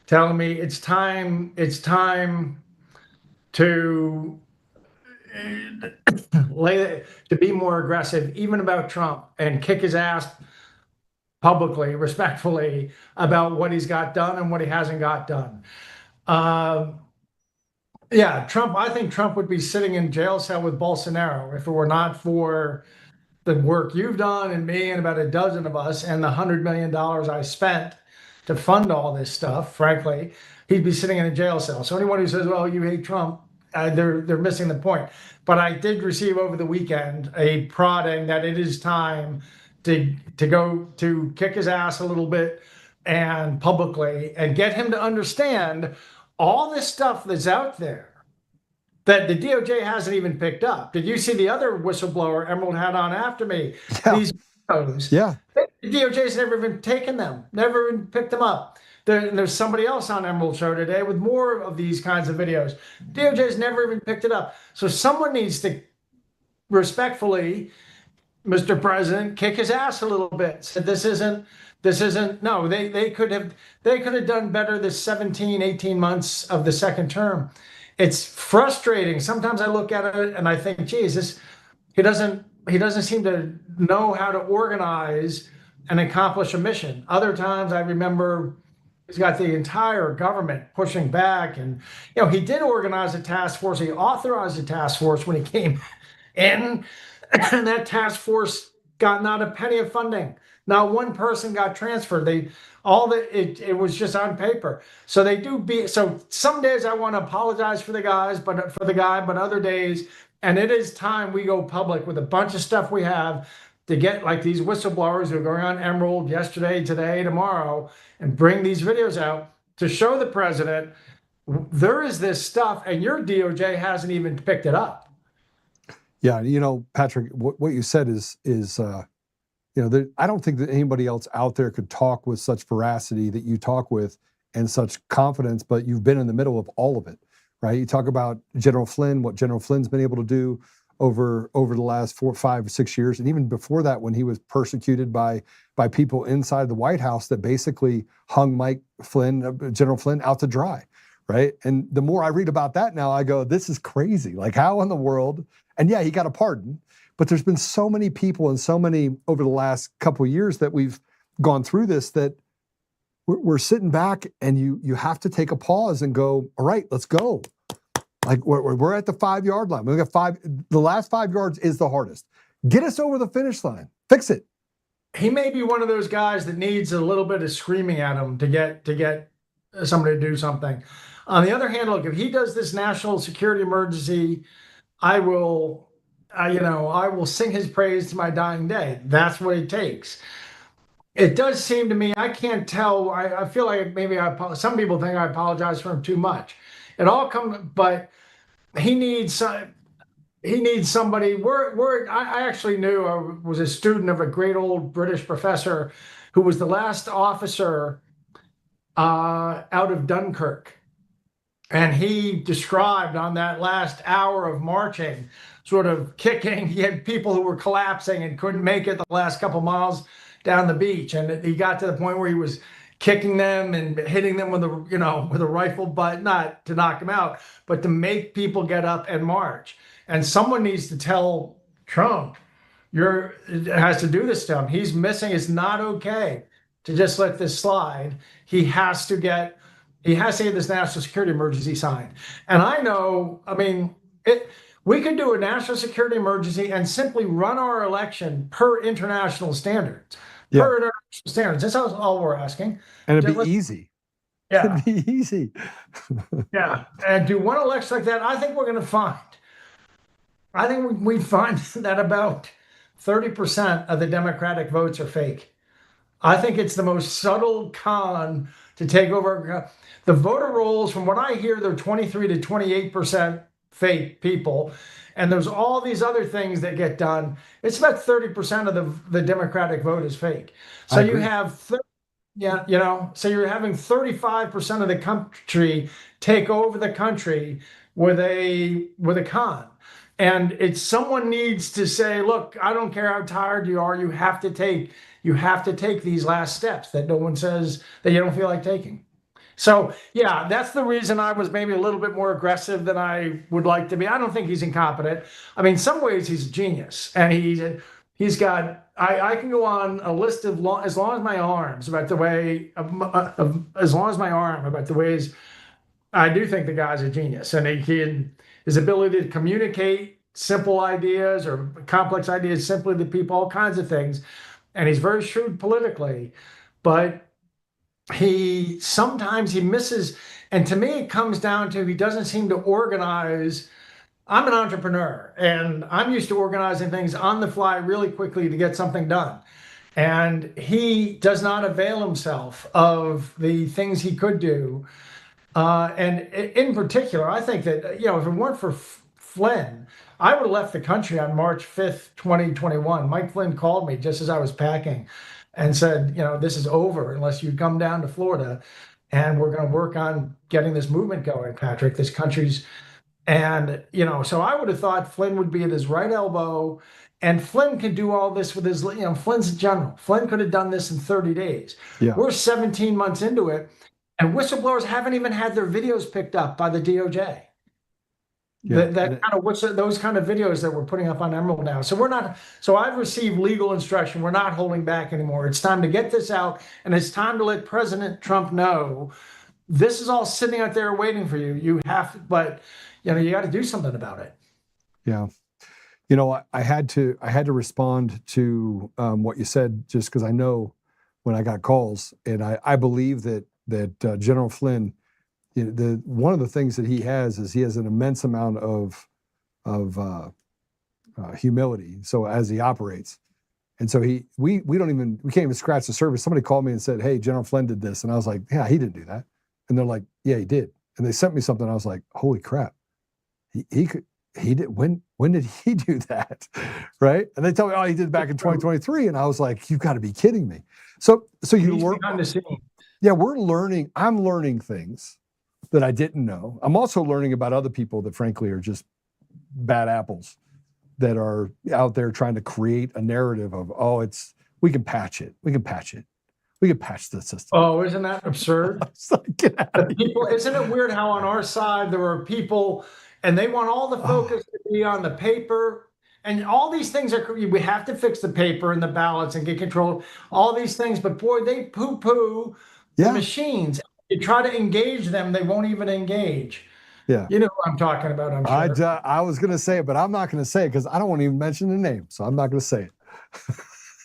telling me it's time to be more aggressive, even about Trump, and kick his ass publicly, respectfully, about what he's got done and what he hasn't got done. Trump. I think Trump would be sitting in jail cell with Bolsonaro if it were not for the work you've done and me and about a dozen of us and the $100 million I spent to fund all this stuff. Frankly, he'd be sitting in a jail cell. So anyone who says, well, you hate Trump, they're missing the point. But I did receive over the weekend a prodding that it is time to go to kick his ass a little bit and publicly and get him to understand all this stuff that's out there that the DOJ hasn't even picked up. Did you see the other whistleblower Emerald had on after me? Yeah. These videos. Yeah. The DOJ's never even taken them, never even picked them up. There's somebody else on Emerald Show today with more of these kinds of videos. DOJ's never even picked it up. So someone needs to respectfully, Mr. President, kick his ass a little bit. Said this isn't, no, they could have done better this 17, 18 months of the second term. It's frustrating. Sometimes I look at it and I think, geez, he doesn't seem to know how to organize and accomplish a mission. Other times I remember he's got the entire government pushing back, and he did organize a task force. He authorized a task force when he came in, and that task force got not a penny of funding. Not one person got transferred. It was just on paper. So they do so some days I want to apologize for the guy, but other days, and it is time we go public with a bunch of stuff we have to get, like these whistleblowers who are going on Emerald yesterday, today, tomorrow, and bring these videos out to show the president there is this stuff, and your DOJ hasn't even picked it up. Yeah, Patrick, what you said is I don't think that anybody else out there could talk with such veracity that you talk with and such confidence, but you've been in the middle of all of it, right? You talk about General Flynn, what General Flynn's been able to do over the last 4, 5, 6 years, and even before that, when he was persecuted by people inside the White House that basically hung General Flynn out to dry, right? And the more I read about that now, I go, this is crazy. Like, how in the world? And yeah, he got a pardon, but there's been so many people and so many over the last couple of years that we've gone through this that we're sitting back, and you have to take a pause and go, all right, let's go. Like, we're at the 5-yard line. We got 5. The last 5 yards is the hardest. Get us over the finish line. Fix it. He may be one of those guys that needs a little bit of screaming at him to get somebody to do something. On the other hand, look, if he does this national security emergency, I will sing his praise to my dying day. That's what it takes. It does seem to me, I can't tell. I feel like maybe some people think I apologize for him too much. It all comes, but he needs somebody. I actually knew, I was a student of a great old British professor who was the last officer out of Dunkirk. And he described on that last hour of marching, sort of kicking, he had people who were collapsing and couldn't make it the last couple miles down the beach. And he got to the point where he was kicking them and hitting them with a rifle butt, not to knock them out, but to make people get up and march. And someone needs to tell Trump, has to do this to him. He's missing. It's not okay to just let this slide. He has to get this national security emergency signed. And I know, we could do a national security emergency and simply run our election per international standards. Yeah. Per international standards. That's all we're asking. And it'd be easy. Yeah. It'd be easy. Yeah. And do one election like that, I think we'd find that about 30% of the Democratic votes are fake. I think it's the most subtle con to take over. The voter rolls, from what I hear, they're 23 to 28% fake people. And there's all these other things that get done. It's about 30% of the Democratic vote is fake. So you have, so you're having 35% of the country take over the country with a con. And someone needs to say, look, I don't care how tired you are, you have to take these last steps that no one says that you don't feel like taking. So, yeah, that's the reason I was maybe a little bit more aggressive than I would like to be. I don't think he's incompetent. I mean, in some ways he's a genius, and he's got. I can go on a list of as long as my arms about the way I do think the guy's a genius, and his ability to communicate simple ideas or complex ideas simply to people, all kinds of things, and he's very shrewd politically, but sometimes he misses. And to me, it comes down to, he doesn't seem to organize. I'm an entrepreneur, and I'm used to organizing things on the fly really quickly to get something done. And he does not avail himself of the things he could do. And in particular, I think that, if it weren't for Flynn, I would have left the country on March 5th, 2021. Mike Flynn called me just as I was packing and said, this is over unless you come down to Florida, and we're going to work on getting this movement going, Patrick. This country's, and, so I would have thought Flynn would be at his right elbow, and Flynn can do all this with his, Flynn's a general. Flynn could have done this in 30 days. Yeah. We're 17 months into it, and whistleblowers haven't even had their videos picked up by the DOJ. Yeah. Those kind of videos that we're putting up on Emerald now. So I've received legal instruction. We're not holding back anymore. It's time to get this out, and it's time to let President Trump know this is all sitting out there waiting for you. You have to, but you got to do something about it. Yeah. I had to respond to what you said, just because I know when I got calls, and I believe that General Flynn, one of the things that he has an immense amount of humility. So as he operates, and so we can't even scratch the surface. Somebody called me and said, "Hey, General Flynn did this," and I was like, "Yeah, he didn't do that." And they're like, "Yeah, he did." and they sent me something. I was like, holy crap, he did when did he do that, right? And they tell me, oh, he did it back in 2023, and I was like, you've got to be kidding me. So you learn behind the scenes. Yeah, we're learning. I'm learning things that I didn't know. I'm also learning about other people that, frankly, are just bad apples that are out there trying to create a narrative of, oh, we can patch it. We can patch it. We can patch the system. Oh, isn't that absurd? It's like, get out of People, here. isn't it weird how on our side there are people and they want all the focus to be on the paper and all these things we have to fix the paper and the ballots and get control, all these things, but boy, they poo-poo the machines. You try to engage them, they won't even engage. Yeah. You know what I'm talking about, I'm sure. I was going to say it, but I'm not going to say it because I don't want to even mention the name. So I'm not going to say it.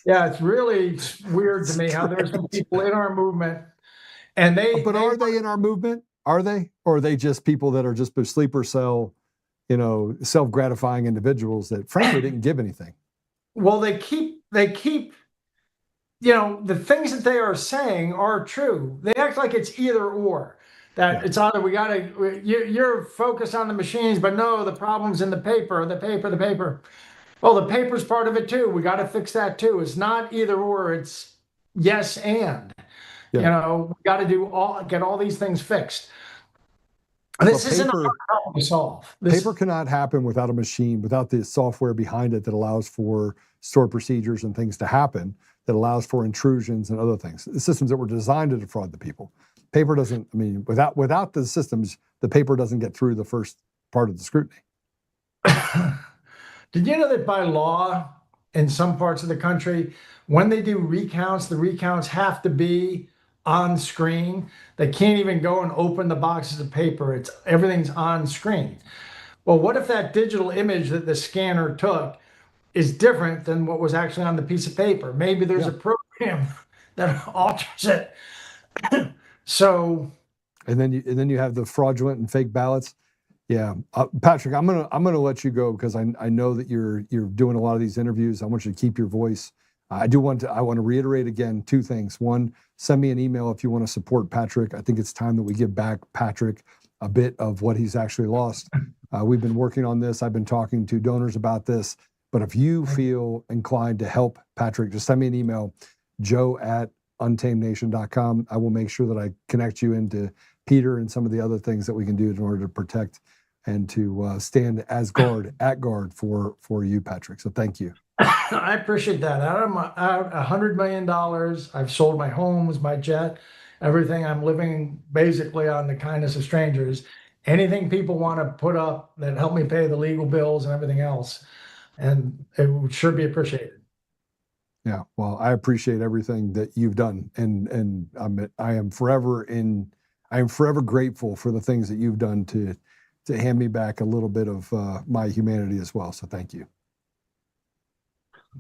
Yeah, it's really weird to me how there's some people in our movement and are they in our movement? Are they? Or are they just people that are just sleeper cell, self-gratifying individuals that frankly didn't give anything? Well, they keep, the things that they are saying are true. They act like it's either or. That it's either you're focused on the machines, but no, the problem's in the paper. Well, the paper's part of it too. We got to fix that too. It's not either or. It's yes and. We got to get all these things fixed. This isn't a hard problem to solve. Paper cannot happen without a machine, without the software behind it that allows for stored procedures and things to happen, that allows for intrusions and other things. The systems that were designed to defraud the people. Paper doesn't, without the systems, the paper doesn't get through the first part of the scrutiny. Did you know that by law, in some parts of the country, when they do recounts, the recounts have to be on screen? They can't even go and open the boxes of paper. Everything's on screen. Well, what if that digital image that the scanner took is different than what was actually on the piece of paper? Maybe there's a program that alters it. So, and then you have the fraudulent and fake ballots. Yeah, Patrick, I'm gonna let you go because I know that you're doing a lot of these interviews. I want you to keep your voice. I want to reiterate again 2 things. One, send me an email if you want to support Patrick. I think it's time that we give back Patrick a bit of what he's actually lost. We've been working on this. I've been talking to donors about this. But if you feel inclined to help Patrick, just send me an email, joe@untamednation.com. I will make sure that I connect you into Peter and some of the other things that we can do in order to protect and to stand at guard for you, Patrick. So thank you. I appreciate that. Out of $100 million, I've sold my homes, my jet, everything. I'm living basically on the kindness of strangers. Anything people want to put up that help me pay the legal bills and everything else, and it would sure be appreciated. Yeah, well, I appreciate everything that you've done, and I am forever grateful for the things that you've done to hand me back a little bit of my humanity as well. So thank you.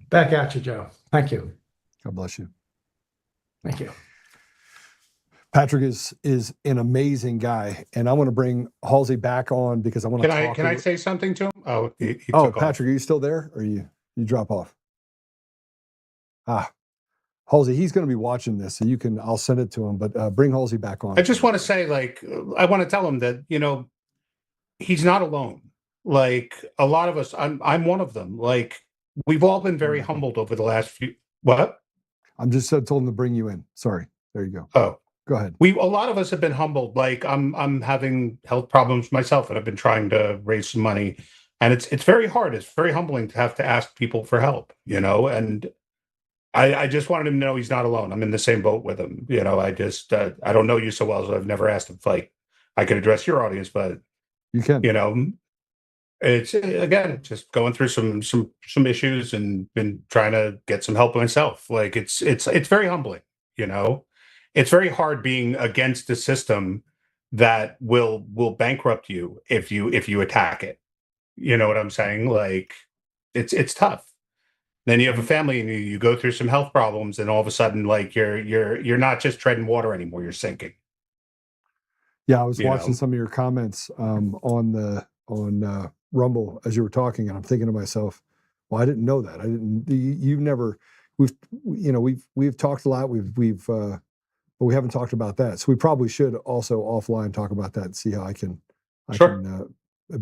Back at you, Joe. Thank you. God bless you. Thank you. Patrick is an amazing guy, and I want to bring Halsey back on because I want to talk. Can I say something to him? Oh, he took off. Patrick, are you still there, or you drop off? Halsey, he's going to be watching this, so I'll send it to him. But bring Halsey back on. I just want to say, I want to tell him that he's not alone. Like a lot of us, I'm one of them. Like we've all been very humbled over the last few. What? I'm just told him to bring you in. Sorry. There you go. Oh. Go ahead. A lot of us have been humbled. Like I'm having health problems myself, and I've been trying to raise some money, and it's very hard. It's very humbling to have to ask people for help, and I just wanted him to know he's not alone. I'm in the same boat with him. I just I don't know you so well, so I've never asked if I could address your audience, but you can. It's again just going through some issues and been trying to get some help myself. Like it's very humbling. It's very hard being against a system that will bankrupt you if you attack it. You know what I'm saying? Like it's tough. Then you have a family and you go through some health problems, and all of a sudden, like you're not just treading water anymore, you're sinking. Yeah, I was watching some of your comments on Rumble as you were talking, and I'm thinking to myself, well, I didn't know that. We've talked a lot. We've but we haven't talked about that. So we probably should also offline talk about that and see how I can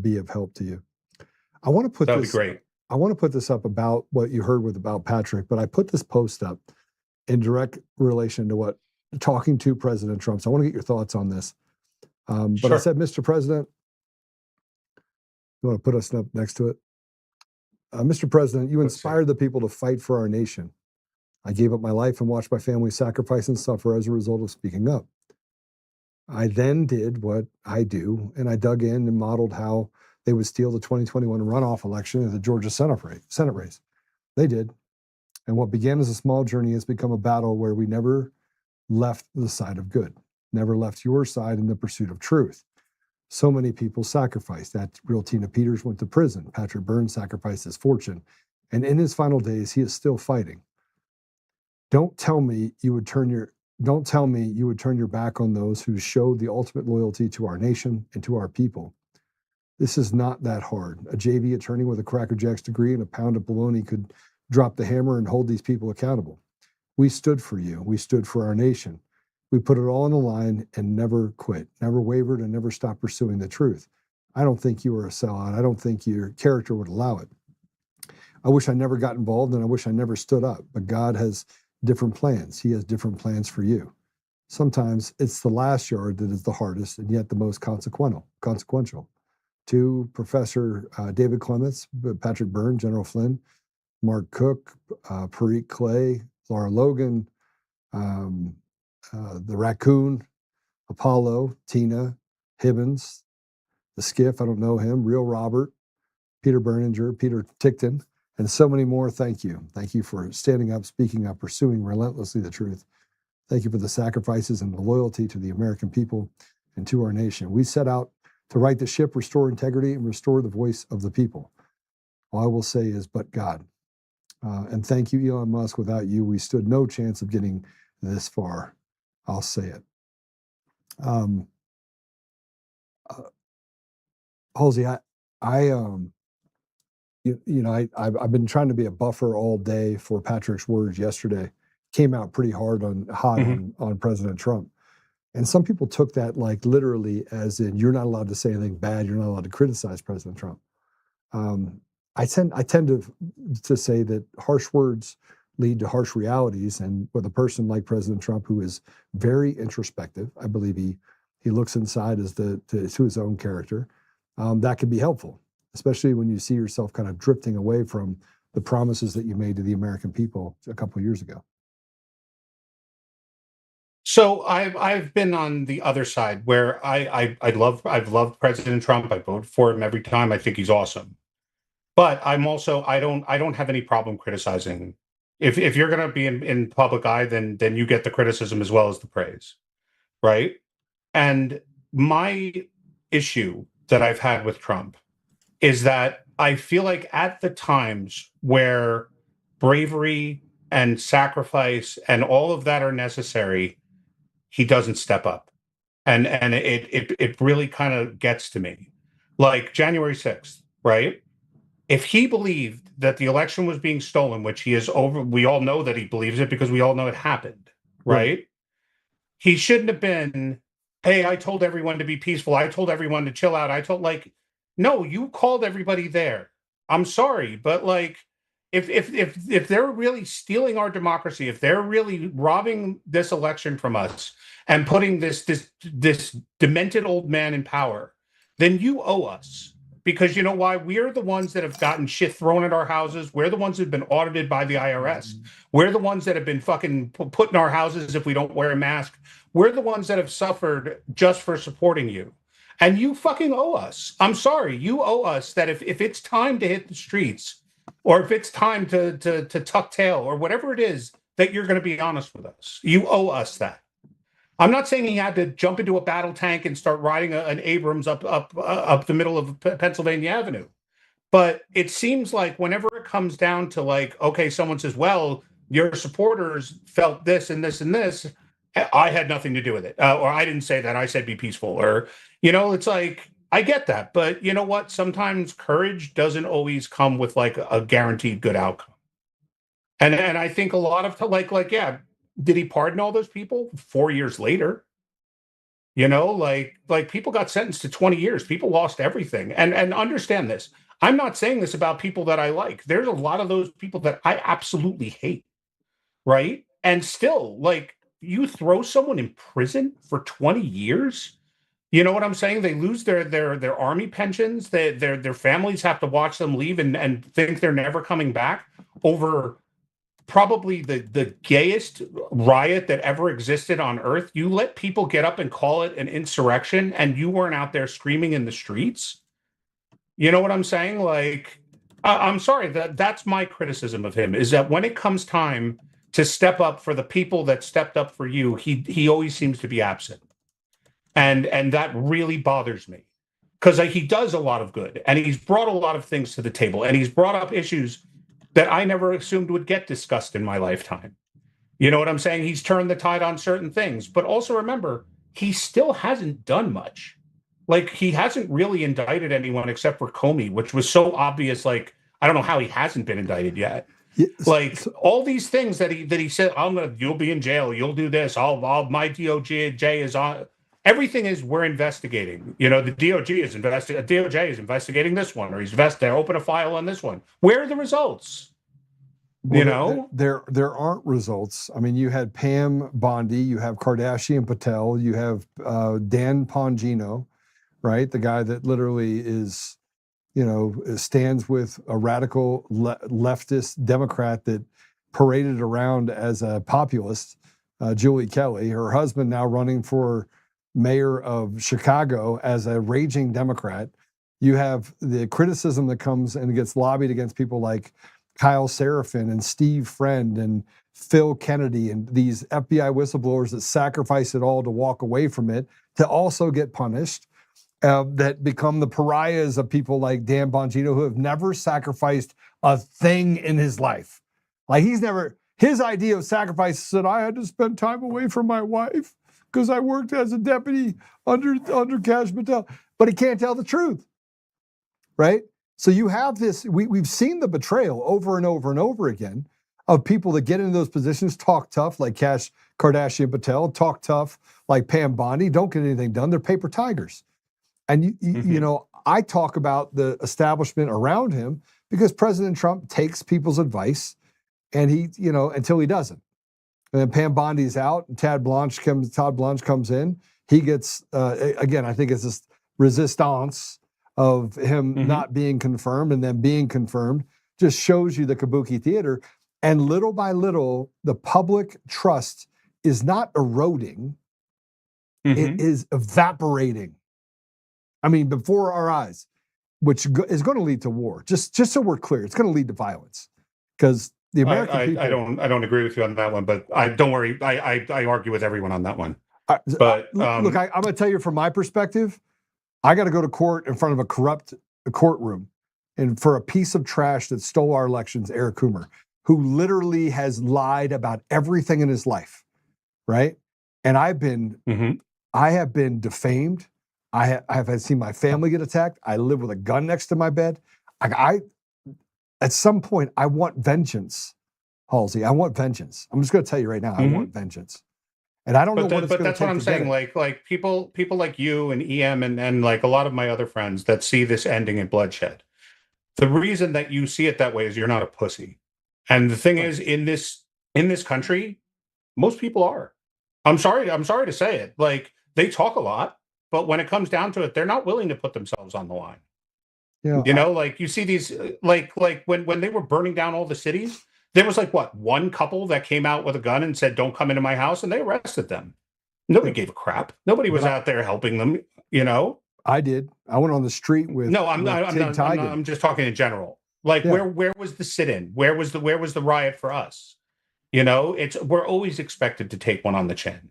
be of help to you. I want to put That'd this. be great. I want to put this up about what you heard about Patrick, but I put this post up in direct relation to what talking to President Trump. So I want to get your thoughts on this. But I said, Mr. President, you want to put us up next to it? Mr. President, you inspired the people to fight for our nation. I gave up my life and watched my family sacrifice and suffer as a result of speaking up. I then did what I do, and I dug in and modeled how they would steal the 2021 runoff election in the Georgia Senate race. They did. And what began as a small journey has become a battle where we never left the side of good, never left your side in the pursuit of truth. So many people sacrificed. That real Tina Peters went to prison. Patrick Byrne sacrificed his fortune. And in his final days, he is still fighting. Don't tell me you would turn your back on those who showed the ultimate loyalty to our nation and to our people. This is not that hard. A JV attorney with a Cracker Jacks degree and a pound of bologna could drop the hammer and hold these people accountable. We stood for you. We stood for our nation. We put it all on the line and never quit, never wavered, and never stopped pursuing the truth. I don't think you were a sellout. I don't think your character would allow it. I wish I never got involved, and I wish I never stood up. But God has different plans. He has different plans for you. Sometimes it's the last yard that is the hardest and yet the most consequential. To Professor David Clements, Patrick Byrne, General Flynn, Mark Cook, Parikh Clay, Laura Logan, the Raccoon, Apollo, Tina, Hibbins, the Skiff, I don't know him, Real Robert, Peter Berninger, Peter Tickton, and so many more. Thank you. Thank you for standing up, speaking up, pursuing relentlessly the truth. Thank you for the sacrifices and the loyalty to the American people and to our nation. We set out to right the ship, restore integrity, and restore the voice of the people. All I will say is, but God. And thank you, Elon Musk. Without you, we stood no chance of getting this far. I'll say it. Halsey, I've been trying to be a buffer all day for Patrick's words yesterday. Came out pretty hard on President Trump. And some people took that like literally as in you're not allowed to say anything bad, you're not allowed to criticize President Trump. I tend to say that harsh words lead to harsh realities, and with a person like President Trump, who is very introspective, I believe he looks inside to his own character. That can be helpful, especially when you see yourself kind of drifting away from the promises that you made to the American people a couple of years ago. So I've been on the other side where I've loved President Trump. I vote for him every time. I think he's awesome. But I'm also I don't have any problem criticizing. If you're going to be in public eye, then you get the criticism as well as the praise, right? And my issue that I've had with Trump is that I feel like at the times where bravery and sacrifice and all of that are necessary, he doesn't step up. And it really kind of gets to me. Like January 6th, right? If he believed that the election was being stolen, which he is over, we all know that he believes it because we all know it happened, right? He shouldn't have been, hey, I told everyone to be peaceful. I told everyone to chill out. No, you called everybody there. I'm sorry, but like, if they're really stealing our democracy, if they're really robbing this election from us and putting this demented old man in power, then you owe us. Because you know why? We're the ones that have gotten shit thrown at our houses. We're the ones that have been audited by the IRS. We're the ones that have been fucking put in our houses if we don't wear a mask. We're the ones that have suffered just for supporting you. And you fucking owe us. I'm sorry. You owe us that if it's time to hit the streets, or if it's time to tuck tail, or whatever it is, that you're going to be honest with us. You owe us that. I'm not saying he had to jump into a battle tank and start riding an Abrams up the middle of Pennsylvania Avenue. But it seems like whenever it comes down to like, okay, someone says, well, your supporters felt this and this and this, I had nothing to do with it. Or I didn't say that. I said be peaceful. Or, it's like, I get that. But you know what? Sometimes courage doesn't always come with like a guaranteed good outcome. And I think a lot of did he pardon all those people 4 years later? You know, like people got sentenced to 20 years. People lost everything. And understand this. I'm not saying this about people that I like. There's a lot of those people that I absolutely hate, right? And still, like, you throw someone in prison for 20 years. You know what I'm saying? They lose their army pensions. Their families have to watch them leave and think they're never coming back over probably the gayest riot that ever existed on earth. You let people get up and call it an insurrection, and you weren't out there screaming in the streets. You know what I'm saying? Like, I'm sorry, that's my criticism of him, is that when it comes time to step up for the people that stepped up for you, he always seems to be absent. And that really bothers me, because he does a lot of good, and he's brought a lot of things to the table, and he's brought up issues that I never assumed would get discussed in my lifetime. You know what I'm saying? He's turned the tide on certain things, but also remember, he still hasn't done much. Like, he hasn't really indicted anyone except for Comey, which was so obvious. Like, I don't know how he hasn't been indicted yet. Like, all these things that he said, you'll be in jail, you'll do this, my DOJ is on. Everything is, we're investigating. You know, the DOJ is investigating this one, or they're open a file on this one. Where are the results? Well, you know, there aren't results. I mean, you had Pam Bondi, you have Kardashian Patel, you have Dan Pongino, right? The guy that literally is, you know, stands with a radical leftist Democrat that paraded around as a populist, Julie Kelly. Her husband now running for mayor of Chicago as a raging Democrat. You have the criticism that comes and gets lobbied against people like Kyle Seraphin and Steve Friend and Phil Kennedy and these FBI whistleblowers that sacrifice it all to walk away from it, to also get punished, that become the pariahs of people like Dan Bongino, who have never sacrificed a thing in his life. Like, his idea of sacrifice said, I had to spend time away from my wife because I worked as a deputy under Kash Patel. But he can't tell the truth, right? So you have this, we've seen the betrayal over and over and over again of people that get into those positions, talk tough like Kash Kardashian Patel, talk tough like Pam Bondi, don't get anything done. They're paper tigers. And you know, I talk about the establishment around him because President Trump takes people's advice, and he, you know, until he doesn't. And then Pam Bondi's out, and Todd Blanche comes in. He gets, again, I think it's this resistance of him not being confirmed and then being confirmed, just shows you the kabuki theater. And little by little, the public trust is not eroding, it is evaporating. I mean, before our eyes, which is going to lead to war. Just so we're clear, it's going to lead to violence, because the American people. I don't agree with you on that one, but don't worry. I argue with everyone on that one. But look, I'm going to tell you from my perspective, I got to go to court in front of a corrupt courtroom, and for a piece of trash that stole our elections, Eric Coomer, who literally has lied about everything in his life, right? And I have been defamed. I have seen my family get attacked. I live with a gun next to my bed. I at some point, I want vengeance, Halsey. I want vengeance. I'm just going to tell you right now, I want vengeance. And I don't know what it's going to take. But that's what I'm saying. Like people like you and EM and like a lot of my other friends that see this ending in bloodshed. The reason that you see it that way is you're not a pussy. And the thing is, in this country, most people are. I'm sorry to say it. Like, they talk a lot, but when it comes down to it, they're not willing to put themselves on the line. Yeah, you know, like you see these, like when they were burning down all the cities, there was like one couple that came out with a gun and said, "Don't come into my house," and they arrested them. Nobody gave a crap. Nobody was out there helping them. You know, I did. I went on the street with. No, I'm just talking in general. Like, where was the sit-in? Where was the riot for us? You know, we're always expected to take one on the chin.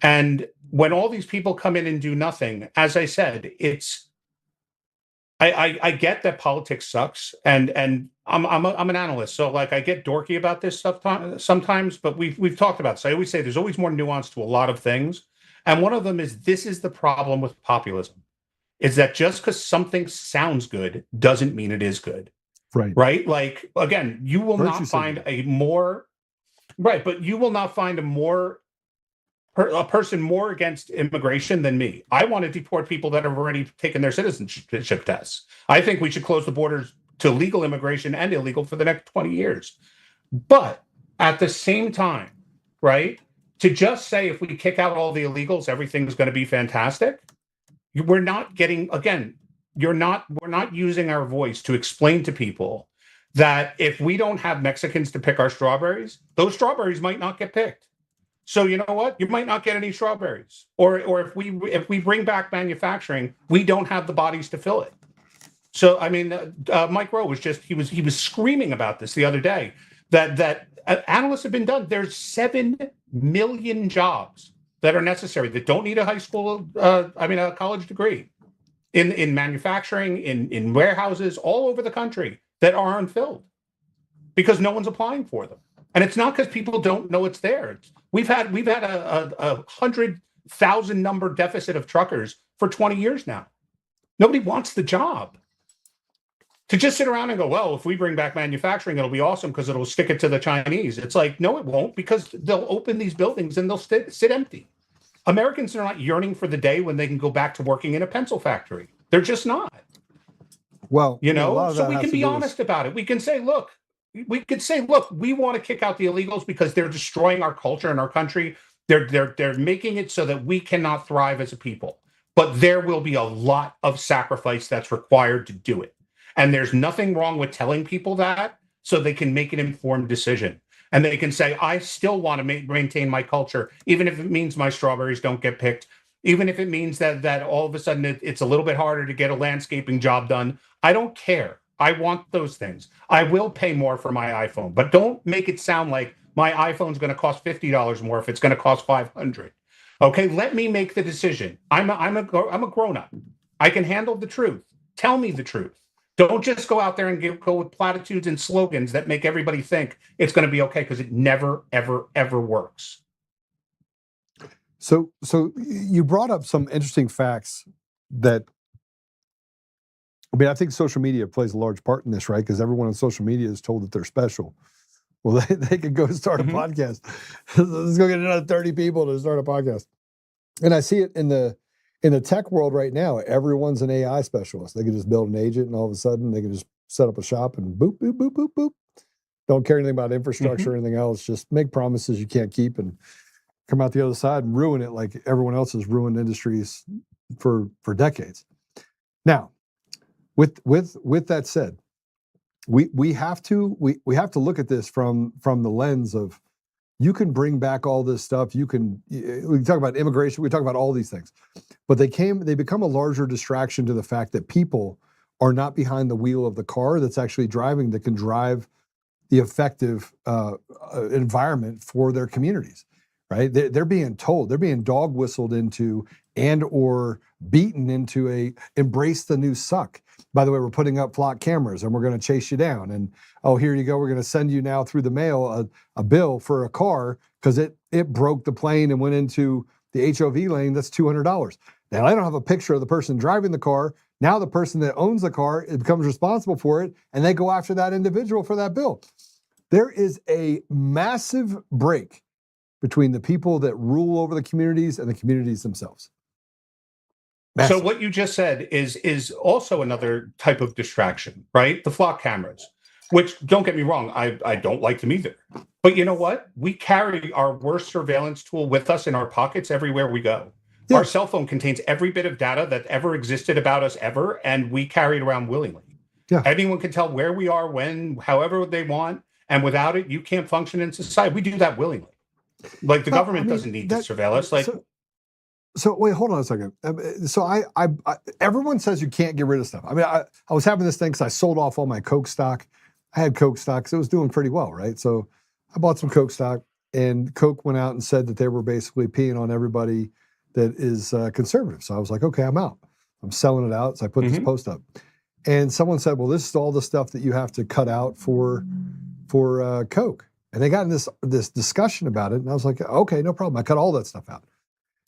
And when all these people come in and do nothing, as I said, I get that politics sucks, and I'm an analyst, so like I get dorky about this stuff sometimes. But we've talked about this. I always say there's always more nuance to a lot of things, and one of them is this is the problem with populism, is that just because something sounds good doesn't mean it is good. Right. Right. Like, again, you will not find a more Right, but you will not find a person more against immigration than me. I want to deport people that have already taken their citizenship tests. I think we should close the borders to legal immigration and illegal for the next 20 years. But at the same time, right, to just say if we kick out all the illegals, everything's going to be fantastic. We're not getting, again, we're not using our voice to explain to people that if we don't have Mexicans to pick our strawberries, those strawberries might not get picked. So you know what? You might not get any strawberries. Or if we bring back manufacturing, we don't have the bodies to fill it. So I mean, Mike Rowe he was screaming about this the other day that analysts have been done. There's 7 million jobs that are necessary that don't need a a college degree in manufacturing, in warehouses all over the country that are unfilled because no one's applying for them. And it's not because people don't know it's there. We've had a 100,000 number deficit of truckers for 20 years now. Nobody wants the job. To just sit around and go, well, if we bring back manufacturing, it'll be awesome because it'll stick it to the Chinese. It's like, no, it won't, because they'll open these buildings and they'll sit empty. Americans are not yearning for the day when they can go back to working in a pencil factory. They're just not. Well, So we can be honest about it. We can say, look, we want to kick out the illegals because they're destroying our culture and our country. They're making it so that we cannot thrive as a people. But there will be a lot of sacrifice that's required to do it. And there's nothing wrong with telling people that so they can make an informed decision. And they can say, I still want to maintain my culture, even if it means my strawberries don't get picked, even if it means that all of a sudden it's a little bit harder to get a landscaping job done. I don't care. I want those things. I will pay more for my iPhone, but don't make it sound like my iPhone's going to cost $50 more if it's going to cost $500. Okay, let me make the decision. I'm a grown-up. I can handle the truth. Tell me the truth. Don't just go out there and go with platitudes and slogans that make everybody think it's going to be okay, because it never, ever, ever works. So you brought up some interesting facts that, I mean, I think social media plays a large part in this, right? Because everyone on social media is told that they're special. Well, they could go start a podcast. Let's go get another 30 people to start a podcast. And I see it in the tech world right now. Everyone's an AI specialist. They can just build an agent, and all of a sudden they can just set up a shop and boop, boop, boop, boop, boop. Don't care anything about infrastructure or anything else. Just make promises you can't keep and come out the other side and ruin it like everyone else has ruined industries for decades. Now, with that said, we have to look at this from the lens of, you can bring back all this stuff. We can talk about immigration. We talk about all these things, but they become a larger distraction to the fact that people are not behind the wheel of the car that's actually driving, that can drive the effective environment for their communities, right? They're being told, they're being dog whistled into and or beaten into embrace the new suck. By the way, we're putting up flock cameras and we're going to chase you down. And oh, here you go. We're going to send you now through the mail a bill for a car because it broke the plane and went into the HOV lane. That's $200. Now I don't have a picture of the person driving the car. Now the person that owns the car, it becomes responsible for it, and they go after that individual for that bill. There is a massive break between the people that rule over the communities and the communities themselves. Massive. So what you just said is also another type of distraction, right? The flock cameras, which, don't get me wrong, I don't like them either. But you know what? We carry our worst surveillance tool with us in our pockets everywhere we go. Yeah. Our cell phone contains every bit of data that ever existed about us ever, and we carry it around willingly. Yeah. Anyone can tell where we are, when, however they want, and without it, you can't function in society. We do that willingly. Like the government doesn't need to surveil us. Like. So wait, hold on a second. So I everyone says you can't get rid of stuff. I mean, I was having this thing because I sold off all my Coke stock. I had Coke stock because it was doing pretty well, right? So I bought some Coke stock, and Coke went out and said that they were basically peeing on everybody that is conservative. So I was like, okay, I'm out. I'm selling it out. So I put this post up, and someone said, well, this is all the stuff that you have to cut out for Coke. And they got in this discussion about it, and I was like, okay, no problem. I cut all that stuff out.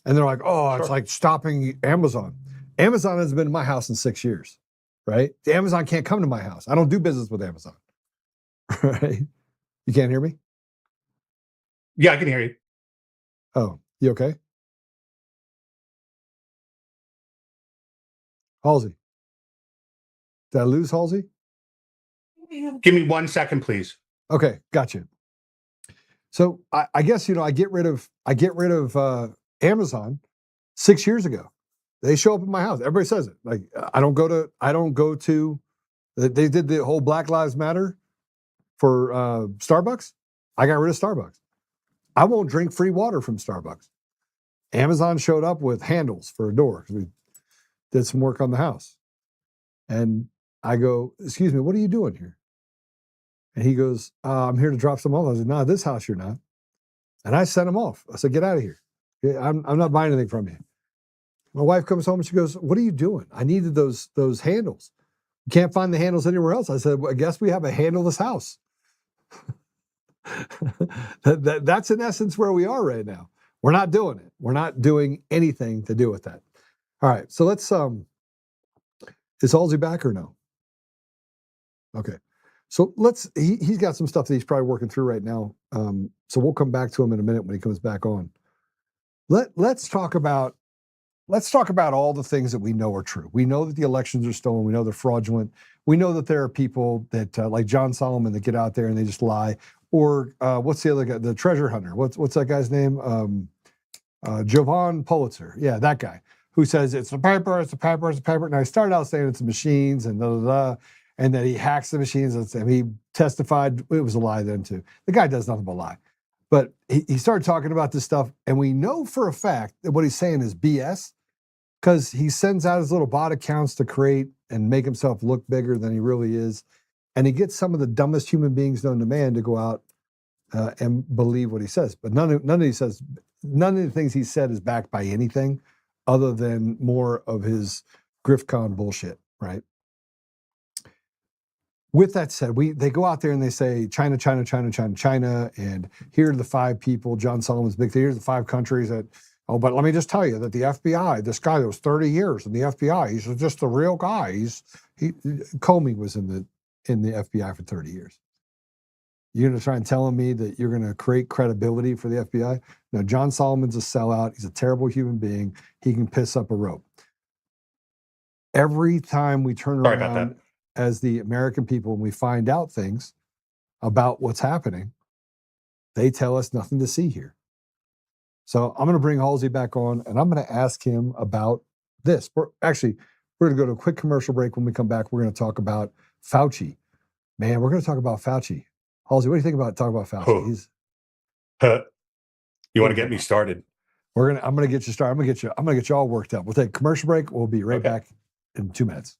And they're like, oh, it's like stopping Amazon. Amazon has been in my house in 6 years, right? Amazon can't come to my house. I don't do business with Amazon, right? You can't hear me? Yeah, I can hear you. Oh, you okay? Halsey. Did I lose Halsey? Give me 1 second, please. Okay, gotcha. So I guess, I get rid of Amazon 6 years ago. They show up at my house. Everybody says it. Like, I don't go to, they did the whole Black Lives Matter for Starbucks. I got rid of Starbucks. I won't drink free water from Starbucks. Amazon showed up with handles for a door. We did some work on the house. And I go, excuse me, what are you doing here? And he goes, I'm here to drop some off. I said, no, this house you're not. And I sent him off. I said, get out of here. I'm not buying anything from you. My wife comes home and she goes, what are you doing? I needed those handles. You can't find the handles anywhere else. I said, well, I guess we have a handleless house. That's in essence where we are right now. We're not doing it. We're not doing anything to do with that. All right. So let's, is Halsey back or no? Okay. So he's got some stuff that he's probably working through right now. So we'll come back to him in a minute when he comes back on. Let's talk about all the things that we know are true. We know that the elections are stolen. We know they're fraudulent. We know that there are people that like John Solomon that get out there and they just lie. Or what's the other guy? The treasure hunter. What's that guy's name? Jovan Pulitzer. Yeah, that guy who says it's the paper, it's the paper, it's the paper. And I started out saying it's the machines and and that he hacks the machines. And he testified it was a lie then too. The guy does nothing but lie. But he started talking about this stuff, and we know for a fact that what he's saying is BS because he sends out his little bot accounts to create and make himself look bigger than he really is. And he gets some of the dumbest human beings known to man to go out and believe what he says. But none of the things he said is backed by anything other than more of his GriffCon bullshit, right? With that said, they go out there and they say China, China, China, China, China, and here are the 5 people. John Solomon's big thing. Here's the 5 countries that. Oh, but let me just tell you that the FBI, this guy that was 30 years in the FBI, he's just the real guy. Comey was in the FBI for 30 years. You're going to try and tell me that you're going to create credibility for the FBI? No, John Solomon's a sellout. He's a terrible human being. He can piss up a rope. Every time we turn around as the American people and we find out things about what's happening, they tell us nothing to see here. So I'm going to bring Halsey back on, and I'm going to ask him about this. We're going to go to a quick commercial break. When we come back, we're going to talk about Fauci. Man, we're going to talk about Fauci. Halsey, what do you think about talking about Fauci? You want to get me started? I'm going to get you started. I'm going to get you all worked up. We'll take a commercial break. We'll be right back in 2 minutes.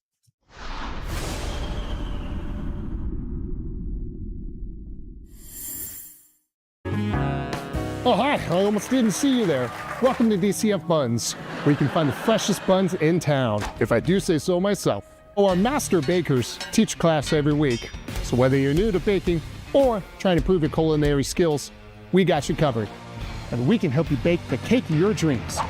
Oh, hi. I almost didn't see you there. Welcome to DCF Buns, where you can find the freshest buns in town, if I do say so myself. Our master bakers teach class every week. So whether you're new to baking or trying to improve your culinary skills, we got you covered. And we can help you bake the cake of your dreams.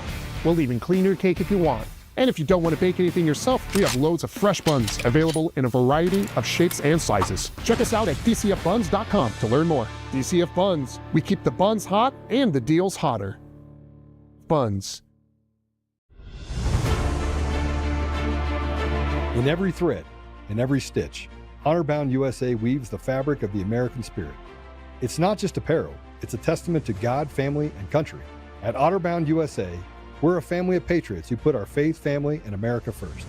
We'll even clean your cake if you want. And if you don't want to bake anything yourself, we have loads of fresh buns available in a variety of shapes and sizes. Check us out at dcfbuns.com to learn more. DCF Buns, we keep the buns hot and the deals hotter. Buns. In every thread, in every stitch, Honor-Bound USA weaves the fabric of the American spirit. It's not just apparel, it's a testament to God, family, and country. At Honor-Bound USA, we're a family of patriots who put our faith, family, and America first.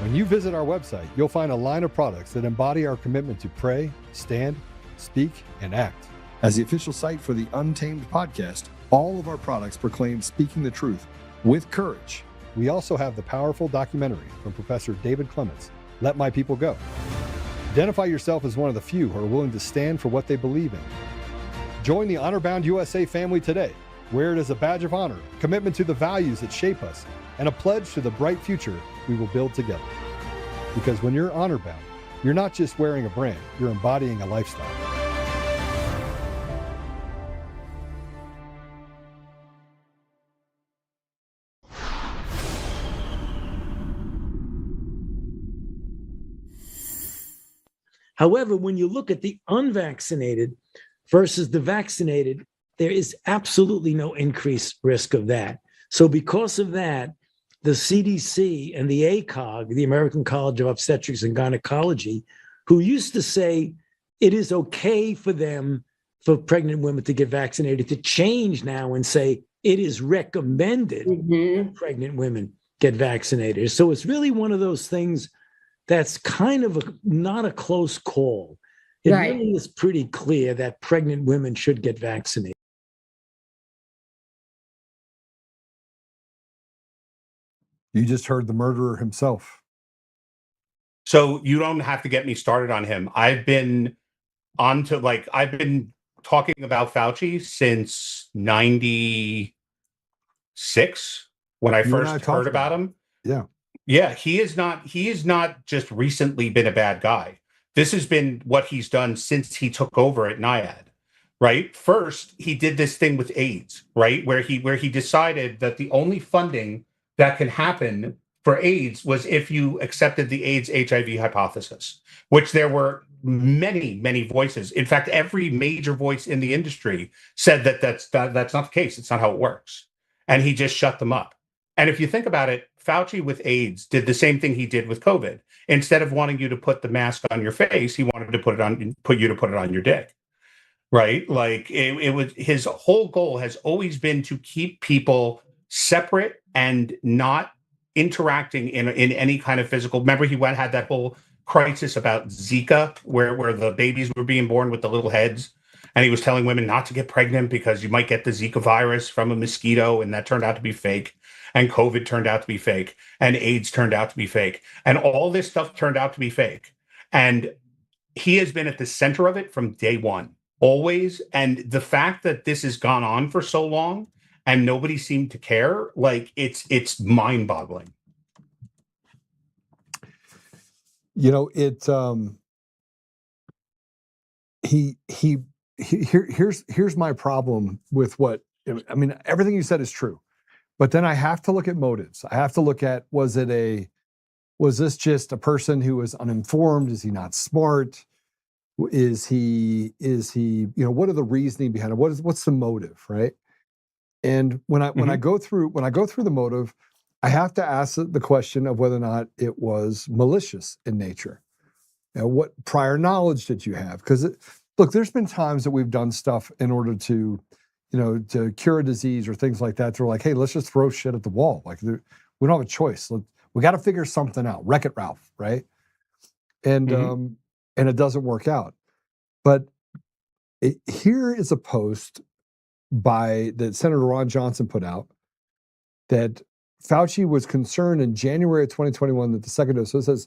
When you visit our website, you'll find a line of products that embody our commitment to pray, stand, speak, and act. As the official site for the Untamed podcast, all of our products proclaim speaking the truth with courage. We also have the powerful documentary from Professor David Clements, Let My People Go. Identify yourself as one of the few who are willing to stand for what they believe in. Join the Honor-Bound USA family today. Wear it as a badge of honor, commitment to the values that shape us, and a pledge to the bright future we will build together. Because when you're honor-bound, you're not just wearing a brand, you're embodying a lifestyle. However, when you look at the unvaccinated versus the vaccinated, there is absolutely no increased risk of that. So because of that, the CDC and the ACOG, the American College of Obstetrics and Gynecology, who used to say it is okay for pregnant women to get vaccinated, to change now and say it is recommended that pregnant women get vaccinated. So it's really one of those things that's kind of not a close call. It really is pretty clear that pregnant women should get vaccinated. You just heard the murderer himself. So you don't have to get me started on him. I've been talking about Fauci since 96 when I first heard about him. Yeah. Yeah, he is not just recently been a bad guy. This has been what he's done since he took over at NIAID, right? First, he did this thing with AIDS, right? Where he decided that the only funding that can happen for AIDS was if you accepted the AIDS HIV hypothesis, which there were many, many voices. In fact, every major voice in the industry said that that's not the case. It's not how it works. And he just shut them up. And if you think about it, Fauci with AIDS did the same thing he did with COVID. Instead of wanting you to put the mask on your face, he wanted to put you to put it on your dick. Right? Like it was, his whole goal has always been to keep people separate and not interacting in any kind of physical. Remember, he had that whole crisis about Zika, where the babies were being born with the little heads, and he was telling women not to get pregnant because you might get the Zika virus from a mosquito, and that turned out to be fake. And COVID turned out to be fake, and AIDS turned out to be fake, and all this stuff turned out to be fake. And he has been at the center of it from day one, always. And the fact that this has gone on for so long and nobody seemed to care, like it's mind-boggling. You know, here's my problem with what, I mean, everything you said is true, but then I have to look at motives. I have to look at, was this just a person who was uninformed? Is he not smart? Is he, you know, what are the reasoning behind it? What's the motive, right? And when I go through the motive, I have to ask the question of whether or not it was malicious in nature. You know, what prior knowledge did you have? Because look, there's been times that we've done stuff in order to, you know, to cure a disease or things like that. So we're like, hey, let's just throw shit at the wall. Like we don't have a choice. We got to figure something out. Wreck-It Ralph, right? And and it doesn't work out. But here is a post that Senator Ron Johnson put out that Fauci was concerned in January of 2021 that the second dose, so it says,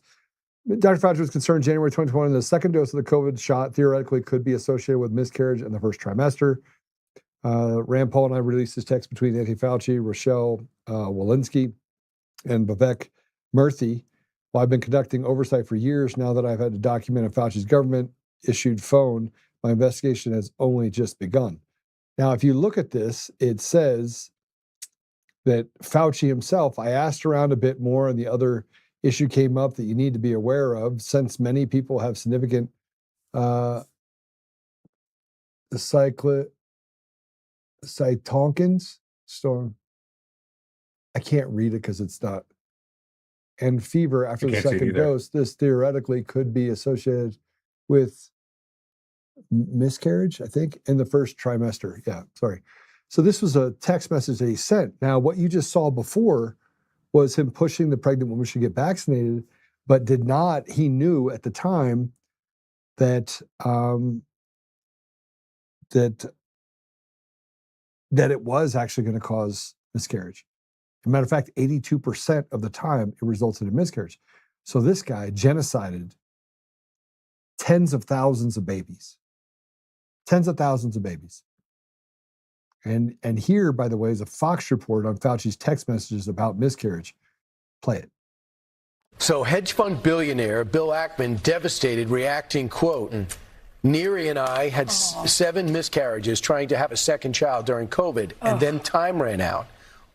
Dr. Fauci was concerned in January 2021 that the second dose of the COVID shot theoretically could be associated with miscarriage in the first trimester. Rand Paul and I released this text between Anthony Fauci, Rochelle Walensky, and Vivek Murthy. Well, I've been conducting oversight for years. Now that I've had to document a Fauci's government-issued phone, my investigation has only just begun. Now, if you look at this, it says that Fauci himself, I asked around a bit more, and the other issue came up that you need to be aware of, since many people have significant cytokines storm. I can't read it because it's not. And fever after the second dose, this theoretically could be associated with miscarriage, I think, in the first trimester. Yeah, sorry. So this was a text message that he sent. Now, what you just saw before was him pushing the pregnant woman should get vaccinated, but he knew at the time that that it was actually going to cause miscarriage. As a matter of fact, 82% of the time it resulted in miscarriage. So this guy genocided tens of thousands of babies. Tens of thousands of babies. And here, by the way, is a Fox report on Fauci's text messages about miscarriage. Play it. So hedge fund billionaire Bill Ackman devastated, reacting, quote, Neary and I had 7 miscarriages trying to have a second child during COVID, and then time ran out.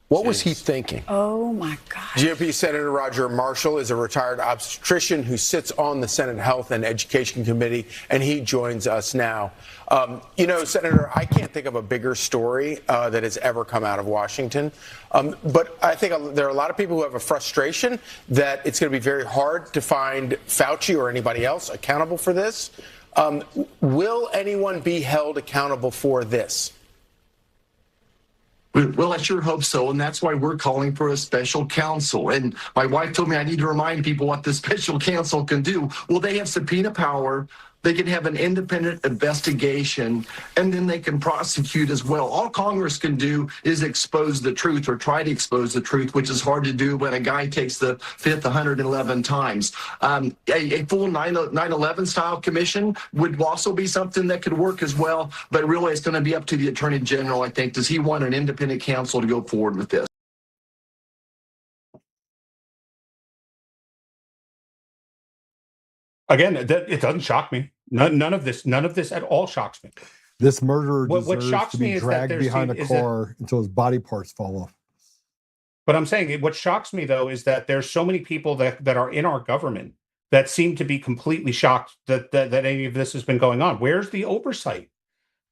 What was he thinking? Oh my God. GOP Senator Roger Marshall is a retired obstetrician who sits on the Senate Health and Education Committee, and he joins us now. Senator, I can't think of a bigger story that has ever come out of Washington. But I think there are a lot of people who have a frustration that it's going to be very hard to find Fauci or anybody else accountable for this. Will anyone be held accountable for this? Well, I sure hope so, and that's why we're calling for a special counsel. And my wife told me I need to remind people what the special counsel can do. Well, they have subpoena power. They can have an independent investigation, and then they can prosecute as well. All Congress can do is expose the truth or try to expose the truth, which is hard to do when a guy takes the fifth 111 times. A full 9/11 style commission would also be something that could work as well, but really it's going to be up to the Attorney General, I think. Does he want an independent counsel to go forward with this? Again, it doesn't shock me. None of this at all shocks me. This murderer What deserves shocks to me be is that dragged behind a car until his body parts fall off. But I'm saying what shocks me, though, is that there's so many people that are in our government that seem to be completely shocked that any of this has been going on. Where's the oversight?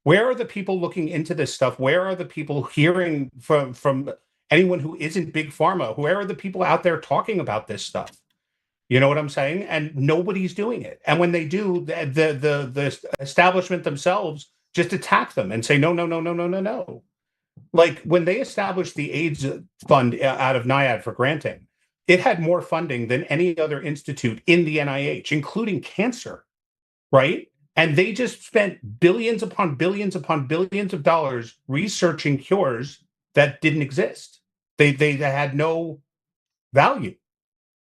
Where are the people looking into this stuff? Where are the people hearing from anyone who isn't big pharma? Where are the people out there talking about this stuff? You know what I'm saying? And nobody's doing it. And when they do, the establishment themselves just attack them and say, no. Like when they established the AIDS fund out of NIAID for granting, it had more funding than any other institute in the NIH, including cancer, right? And they just spent billions upon billions upon billions of dollars researching cures that didn't exist. They had no value.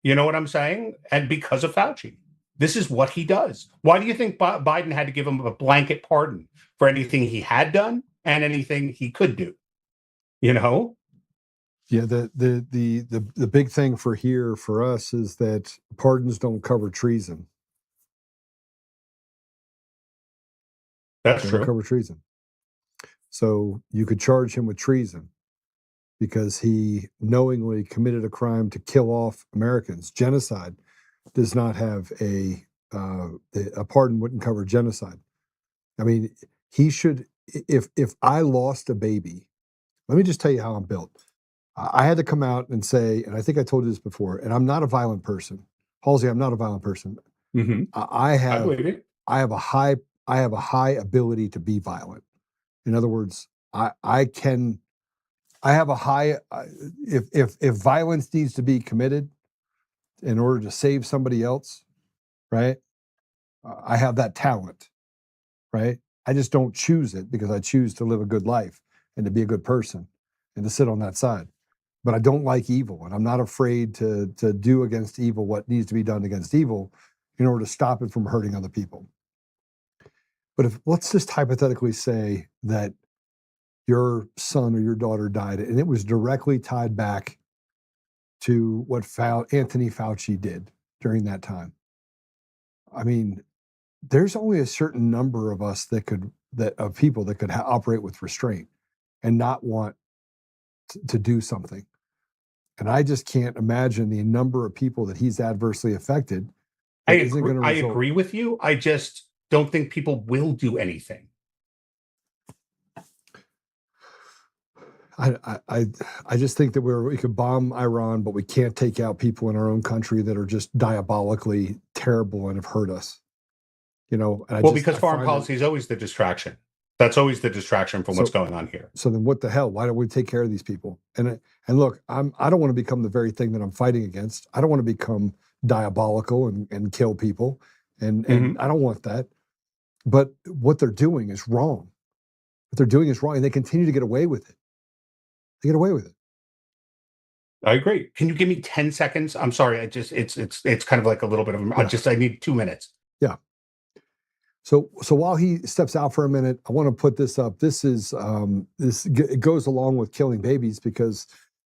You know what I'm saying? And because of Fauci, this is what he does. Why do you think Biden had to give him a blanket pardon for anything he had done and anything he could do? You know? Yeah, the big thing for us is that pardons don't cover treason. That's They true. don't cover treason. So you could charge him with treason because he knowingly committed a crime to kill off Americans. Genocide does not have a pardon wouldn't cover genocide. I mean, he should. If I lost a baby, let me just tell you how I'm built. I had to come out and say, and I think I told you this before, and I'm not a violent person. Halsey, I'm not a violent person. Mm-hmm. I believe it. have a high ability to be violent. In other words, I have a high, if violence needs to be committed in order to save somebody else, right? I have that talent, right? I just don't choose it because I choose to live a good life and to be a good person and to sit on that side. But I don't like evil, and I'm not afraid to do against evil what needs to be done against evil in order to stop it from hurting other people. But let's just hypothetically say that your son or your daughter died, and it was directly tied back to what Anthony Fauci did during that time. I mean, there's only a certain number of us of people that could operate with restraint and not want to do something. And I just can't imagine the number of people that he's adversely affected. I agree with you. I just don't think people will do anything. I just think that we could bomb Iran, but we can't take out people in our own country that are just diabolically terrible and have hurt us. You know, and because foreign policy is always the distraction. That's always the distraction from what's going on here. So then what the hell? Why don't we take care of these people? And look, I don't want to become the very thing that I'm fighting against. I don't want to become diabolical and kill people. And I don't want that. But what they're doing is wrong. What they're doing is wrong, and they continue to get away with it. They get away with it. I agree. Can you give me 10 seconds? I'm sorry. It's kind of like a little bit of I need 2 minutes. Yeah. So while he steps out for a minute, I want to put this up. This it goes along with killing babies because,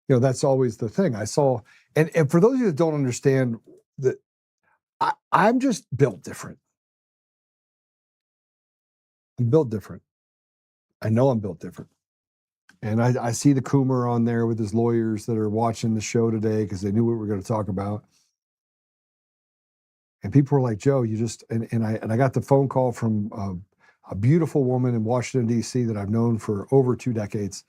you know, that's always the thing. I saw, and for those of you that don't understand, that I'm just built different. I'm built different. I know I'm built different. And I see the Coomer on there with his lawyers that are watching the show today because they knew what we were going to talk about. And people were like, Joe, you just, and I got the phone call from a beautiful woman in Washington, D.C. that I've known for over 2 decades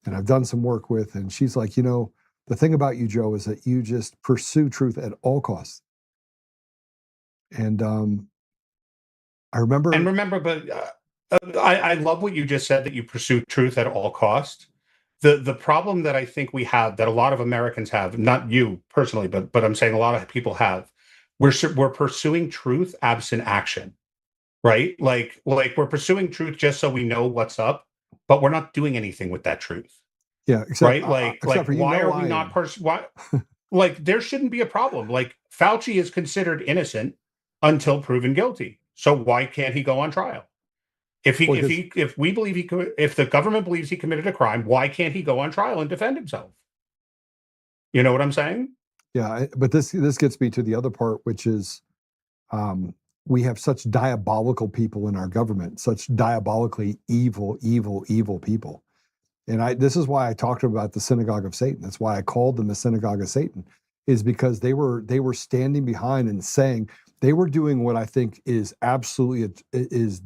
and I've done some work with. And she's like, you know, the thing about you, Joe, is that you just pursue truth at all costs. And I remember. And remember, but I love what you just said, that you pursue truth at all costs. The problem that I think we have, that a lot of Americans have, not you personally, but I'm saying a lot of people have, we're pursuing truth absent action, right? Like we're pursuing truth just so we know what's up, but we're not doing anything with that truth. Yeah, right. Like why are we not? Why? Like there shouldn't be a problem. Like Fauci is considered innocent until proven guilty. So why can't he go on trial? If we believe if the government believes he committed a crime, why can't he go on trial and defend himself? You know what I'm saying? Yeah, but this gets me to the other part, which is we have such diabolical people in our government, such diabolically evil people. And this is why I talked about the synagogue of Satan. That's why I called them the synagogue of Satan, is because they were standing behind and saying, they were doing what I think is absolutely is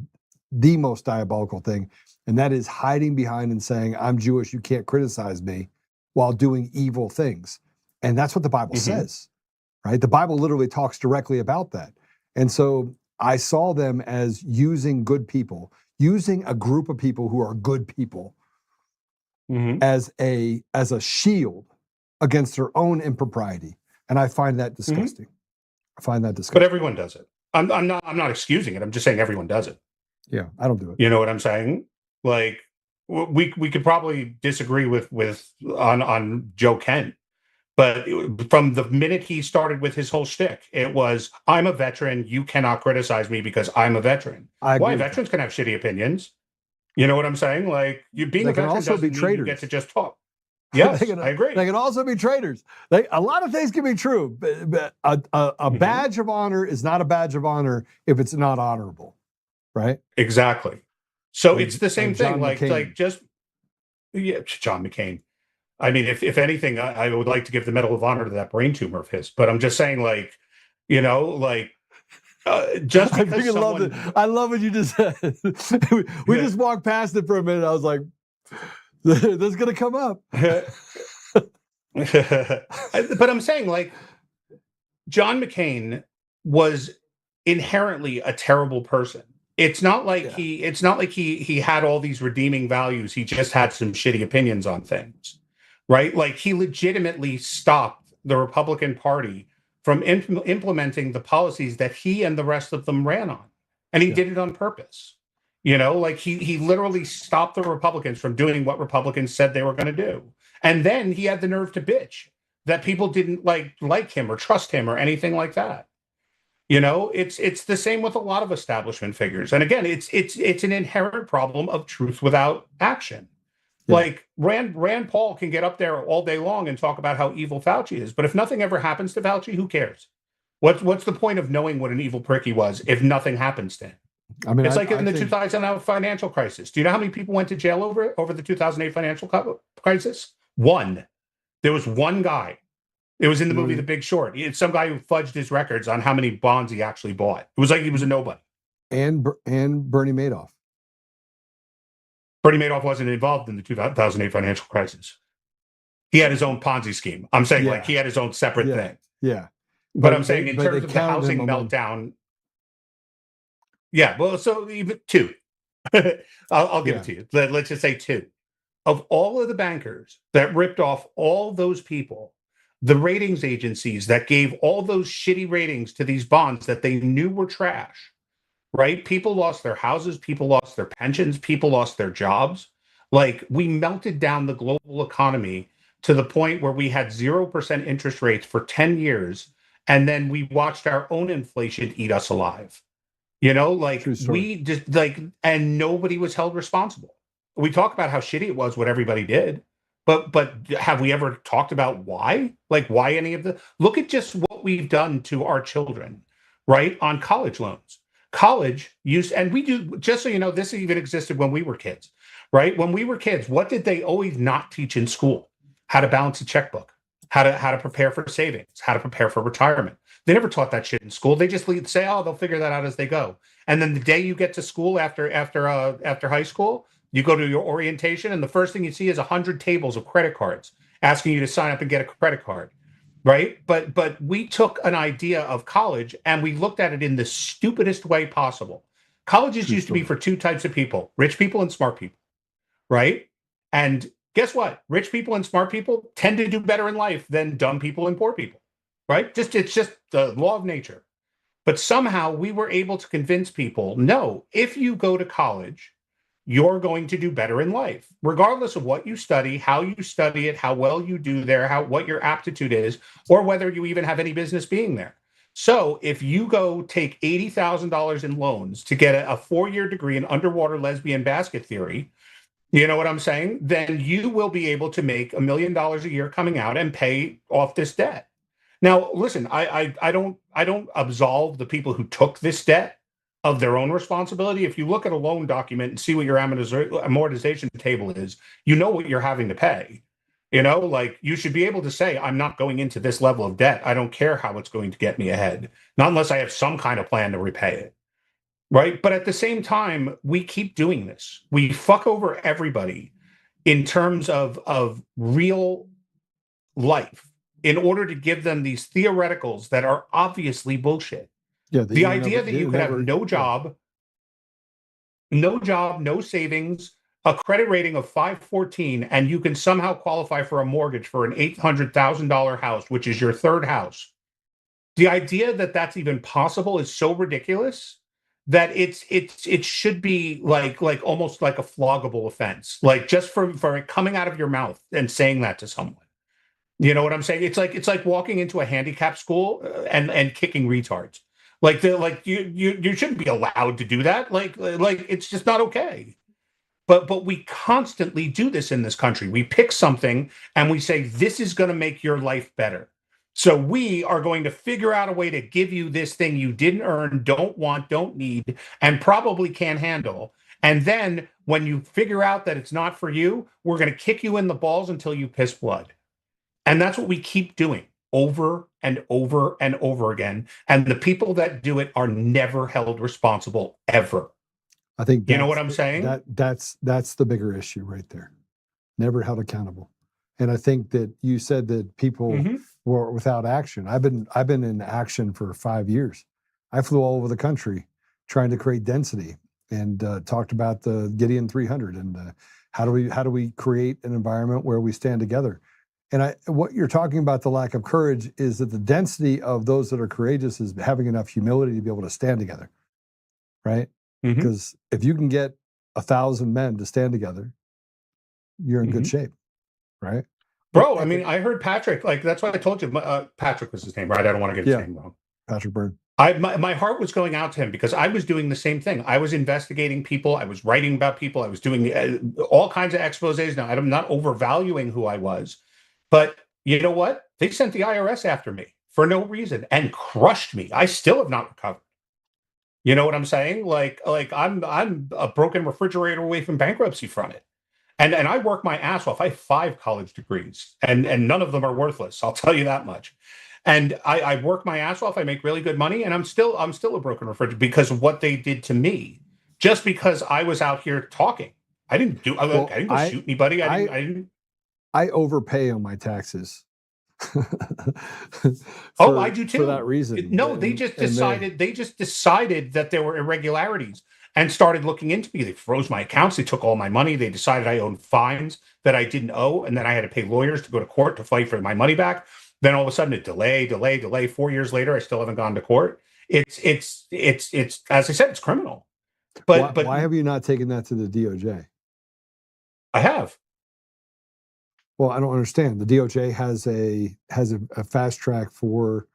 the most diabolical thing, and that is hiding behind and saying, I'm Jewish, you can't criticize me, while doing evil things. And that's what the Bible says, right? The Bible literally talks directly about that. And so I saw them as using good people, using a group of people who are good people as a shield against their own impropriety. And I find that disgusting. I find that disgusting. But everyone does it. I'm not excusing it. I'm just saying everyone does it. Yeah, I don't do it. You know what I'm saying? Like we could probably disagree on Joe Kent, but from the minute he started with his whole shtick, it was, I'm a veteran. You cannot criticize me because I'm a veteran. Why? Veterans can have shitty opinions. You know what I'm saying? Like being a veteran doesn't mean you get to just talk. Yes, I agree. They can also be traitors. A lot of things can be true, but a badge of honor is not a badge of honor if it's not honorable, right? Exactly. So it's the same thing. John McCain. I mean, if anything, I would like to give the Medal of Honor to that brain tumor of his. But I'm just saying, just because I love what you just said. we just walked past it for a minute. I was like, this is going to come up. But I'm saying, John McCain was inherently a terrible person. It's not like he had all these redeeming values. He just had some shitty opinions on things, right? Like he legitimately stopped the Republican Party from implementing the policies that he and the rest of them ran on, and he did it on purpose. You know, like he literally stopped the Republicans from doing what Republicans said they were going to do, and then he had the nerve to bitch that people didn't like him or trust him or anything like that. You know, it's the same with a lot of establishment figures. And again, it's an inherent problem of truth without action. Yeah. Like Rand Paul can get up there all day long and talk about how evil Fauci is, but if nothing ever happens to Fauci, who cares? What's the point of knowing what an evil prick he was if nothing happens to him? I mean, it's in the 2008 financial crisis. Do you know how many people went to jail over the 2008 financial crisis? One. There was one guy. It was in the movie The Big Short. It's some guy who fudged his records on how many bonds he actually bought. It was like he was a nobody. And Bernie Madoff. Bernie Madoff wasn't involved in the 2008 financial crisis. He had his own Ponzi scheme. I'm saying he had his own separate thing. Yeah. But I'm saying in terms of the housing meltdown. Yeah, well, so even two. I'll give it to you. Let's just say two. Of all of the bankers that ripped off all those people, the ratings agencies that gave all those shitty ratings to these bonds that they knew were trash, right? People lost their houses, people lost their pensions, people lost their jobs. Like we melted down the global economy to the point where we had 0% interest rates for 10 years. And then we watched our own inflation eat us alive. You know, like we just and nobody was held responsible. We talk about how shitty it was what everybody did. But have we ever talked about why? Like why any of look at just what we've done to our children, right? On college loans. College use, and we do, just so you know, this even existed when we were kids. right? When we were kids, what did they always not teach in school? How to balance a checkbook, how to prepare for savings, how to prepare for retirement. They never taught that shit in school. They just say, oh, they'll figure that out as they go. And then the day you get to school after high school, you go to your orientation, and the first thing you see is 100 tables of credit cards asking you to sign up and get a credit card, right? But we took an idea of college and we looked at it in the stupidest way possible. Colleges used to be for two types of people: rich people and smart people, right? And guess what? Rich people and smart people tend to do better in life than dumb people and poor people, right? It's just the law of nature. But somehow we were able to convince people, no, if you go to college, you're going to do better in life, regardless of what you study, how you study it, how well you do there, what your aptitude is, or whether you even have any business being there. So if you go take $80,000 in loans to get a 4-year degree in underwater lesbian basket theory, you know what I'm saying? Then you will be able to make $1 million a year coming out and pay off this debt. Now, listen, I don't absolve the people who took this debt of their own responsibility. If you look at a loan document and see what your amortization table is, you know what you're having to pay. You know, like, you should be able to say, I'm not going into this level of debt. I don't care how it's going to get me ahead, not unless I have some kind of plan to repay it. Right. But at the same time, we keep doing this. We fuck over everybody in terms of real life in order to give them these theoreticals that are obviously bullshit. Yeah, the idea that you could have no job, no savings, a credit rating of 514, and you can somehow qualify for a mortgage for an $800,000 house, which is your third house. The idea that that's even possible is so ridiculous that it should be like almost like a floggable offense, like just for it coming out of your mouth and saying that to someone. You know what I'm saying? It's like walking into a handicap school and kicking retards. You shouldn't be allowed to do that. Like it's just not okay. But we constantly do this in this country. We pick something and we say, this is going to make your life better. So we are going to figure out a way to give you this thing you didn't earn, don't want, don't need, and probably can't handle. And then when you figure out that it's not for you, we're going to kick you in the balls until you piss blood. And that's what we keep doing over and over and over again. And the people that do it are never held responsible, ever. I think you know what I'm saying? That's the bigger issue right there. Never held accountable. And I think that you said that people were without action. I've been in action for 5 years. I flew all over the country trying to create density and talked about the Gideon 300 and how do we create an environment where we stand together. And what you're talking about, the lack of courage, is that the density of those that are courageous is having enough humility to be able to stand together, right? Because if you can get 1,000 men to stand together, you're in good shape, right? Bro, I mean, I heard Patrick, like, that's why I told you, Patrick was his name, right? I don't want to get his name wrong. Patrick Byrne. My heart was going out to him because I was doing the same thing. I was investigating people. I was writing about people. I was doing all kinds of exposés. Now, I'm not overvaluing who I was, but you know what? They sent the IRS after me for no reason and crushed me. I still have not recovered. You know what I'm saying? Like I'm a broken refrigerator away from bankruptcy from it. And I work my ass off. I have 5 college degrees and none of them are worthless. I'll tell you that much. And I work my ass off. I make really good money, and I'm still a broken refrigerator because of what they did to me. Just because I was out here talking, I didn't go shoot anybody. I didn't. I overpay on my taxes. I do too. For that reason. They just decided that there were irregularities and started looking into me. They froze my accounts. They took all my money. They decided I owed fines that I didn't owe, and then I had to pay lawyers to go to court to fight for my money back. Then all of a sudden, it delay. 4 years later, I still haven't gone to court. It's as I said, it's criminal. But why have you not taken that to the DOJ? I have. Well, I don't understand. The DOJ has a fast track for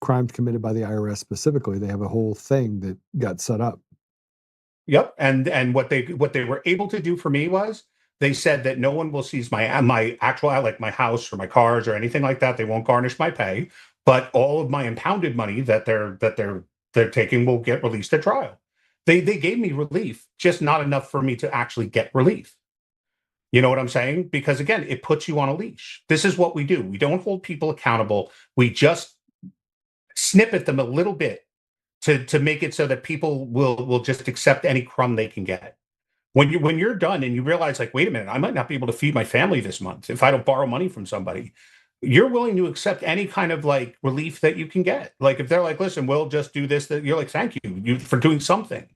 crimes committed by the IRS specifically. They have a whole thing that got set up. Yep, and what they were able to do for me was they said that no one will seize my actual, like my house or my cars or anything like that. They won't garnish my pay, but all of my impounded money that they're taking will get released at trial. They gave me relief, just not enough for me to actually get relief. You know what I'm saying? Because again, it puts you on a leash. This is what we do. We don't hold people accountable. We just snip at them a little bit to make it so that people will just accept any crumb they can get. When you're done and you realize, like, wait a minute, I might not be able to feed my family this month if I don't borrow money from somebody. You're willing to accept any kind of like relief that you can get. Like if they're like, listen, we'll just do this, that you're like, thank you for doing something.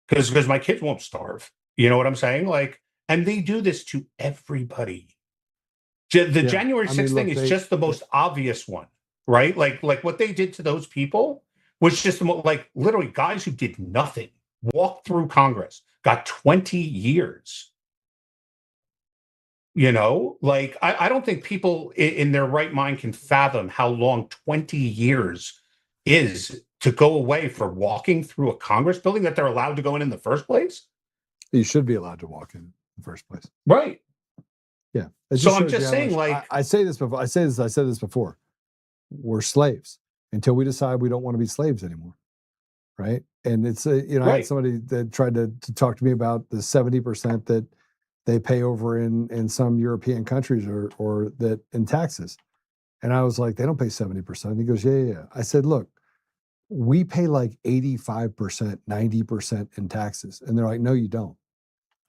Because my kids won't starve. You know what I'm saying? Like, and they do this to everybody. The January 6th thing is just the most obvious one, right? Like what they did to those people was just like literally guys who did nothing, walked through Congress, got 20 years. You know, like I don't think people in their right mind can fathom how long 20 years is to go away for walking through a Congress building that they're allowed to go in the first place. You should be allowed to walk in the first place. Right. Yeah. So I'm just saying, like, I say this before. I said this before. We're slaves until we decide we don't want to be slaves anymore. Right. And it's I had somebody that tried to talk to me about the 70% that they pay over in some European countries or that in taxes. And I was like, they don't pay 70%. And he goes, yeah. I said, look, we pay like 85%, 90% in taxes. And they're like, no, you don't.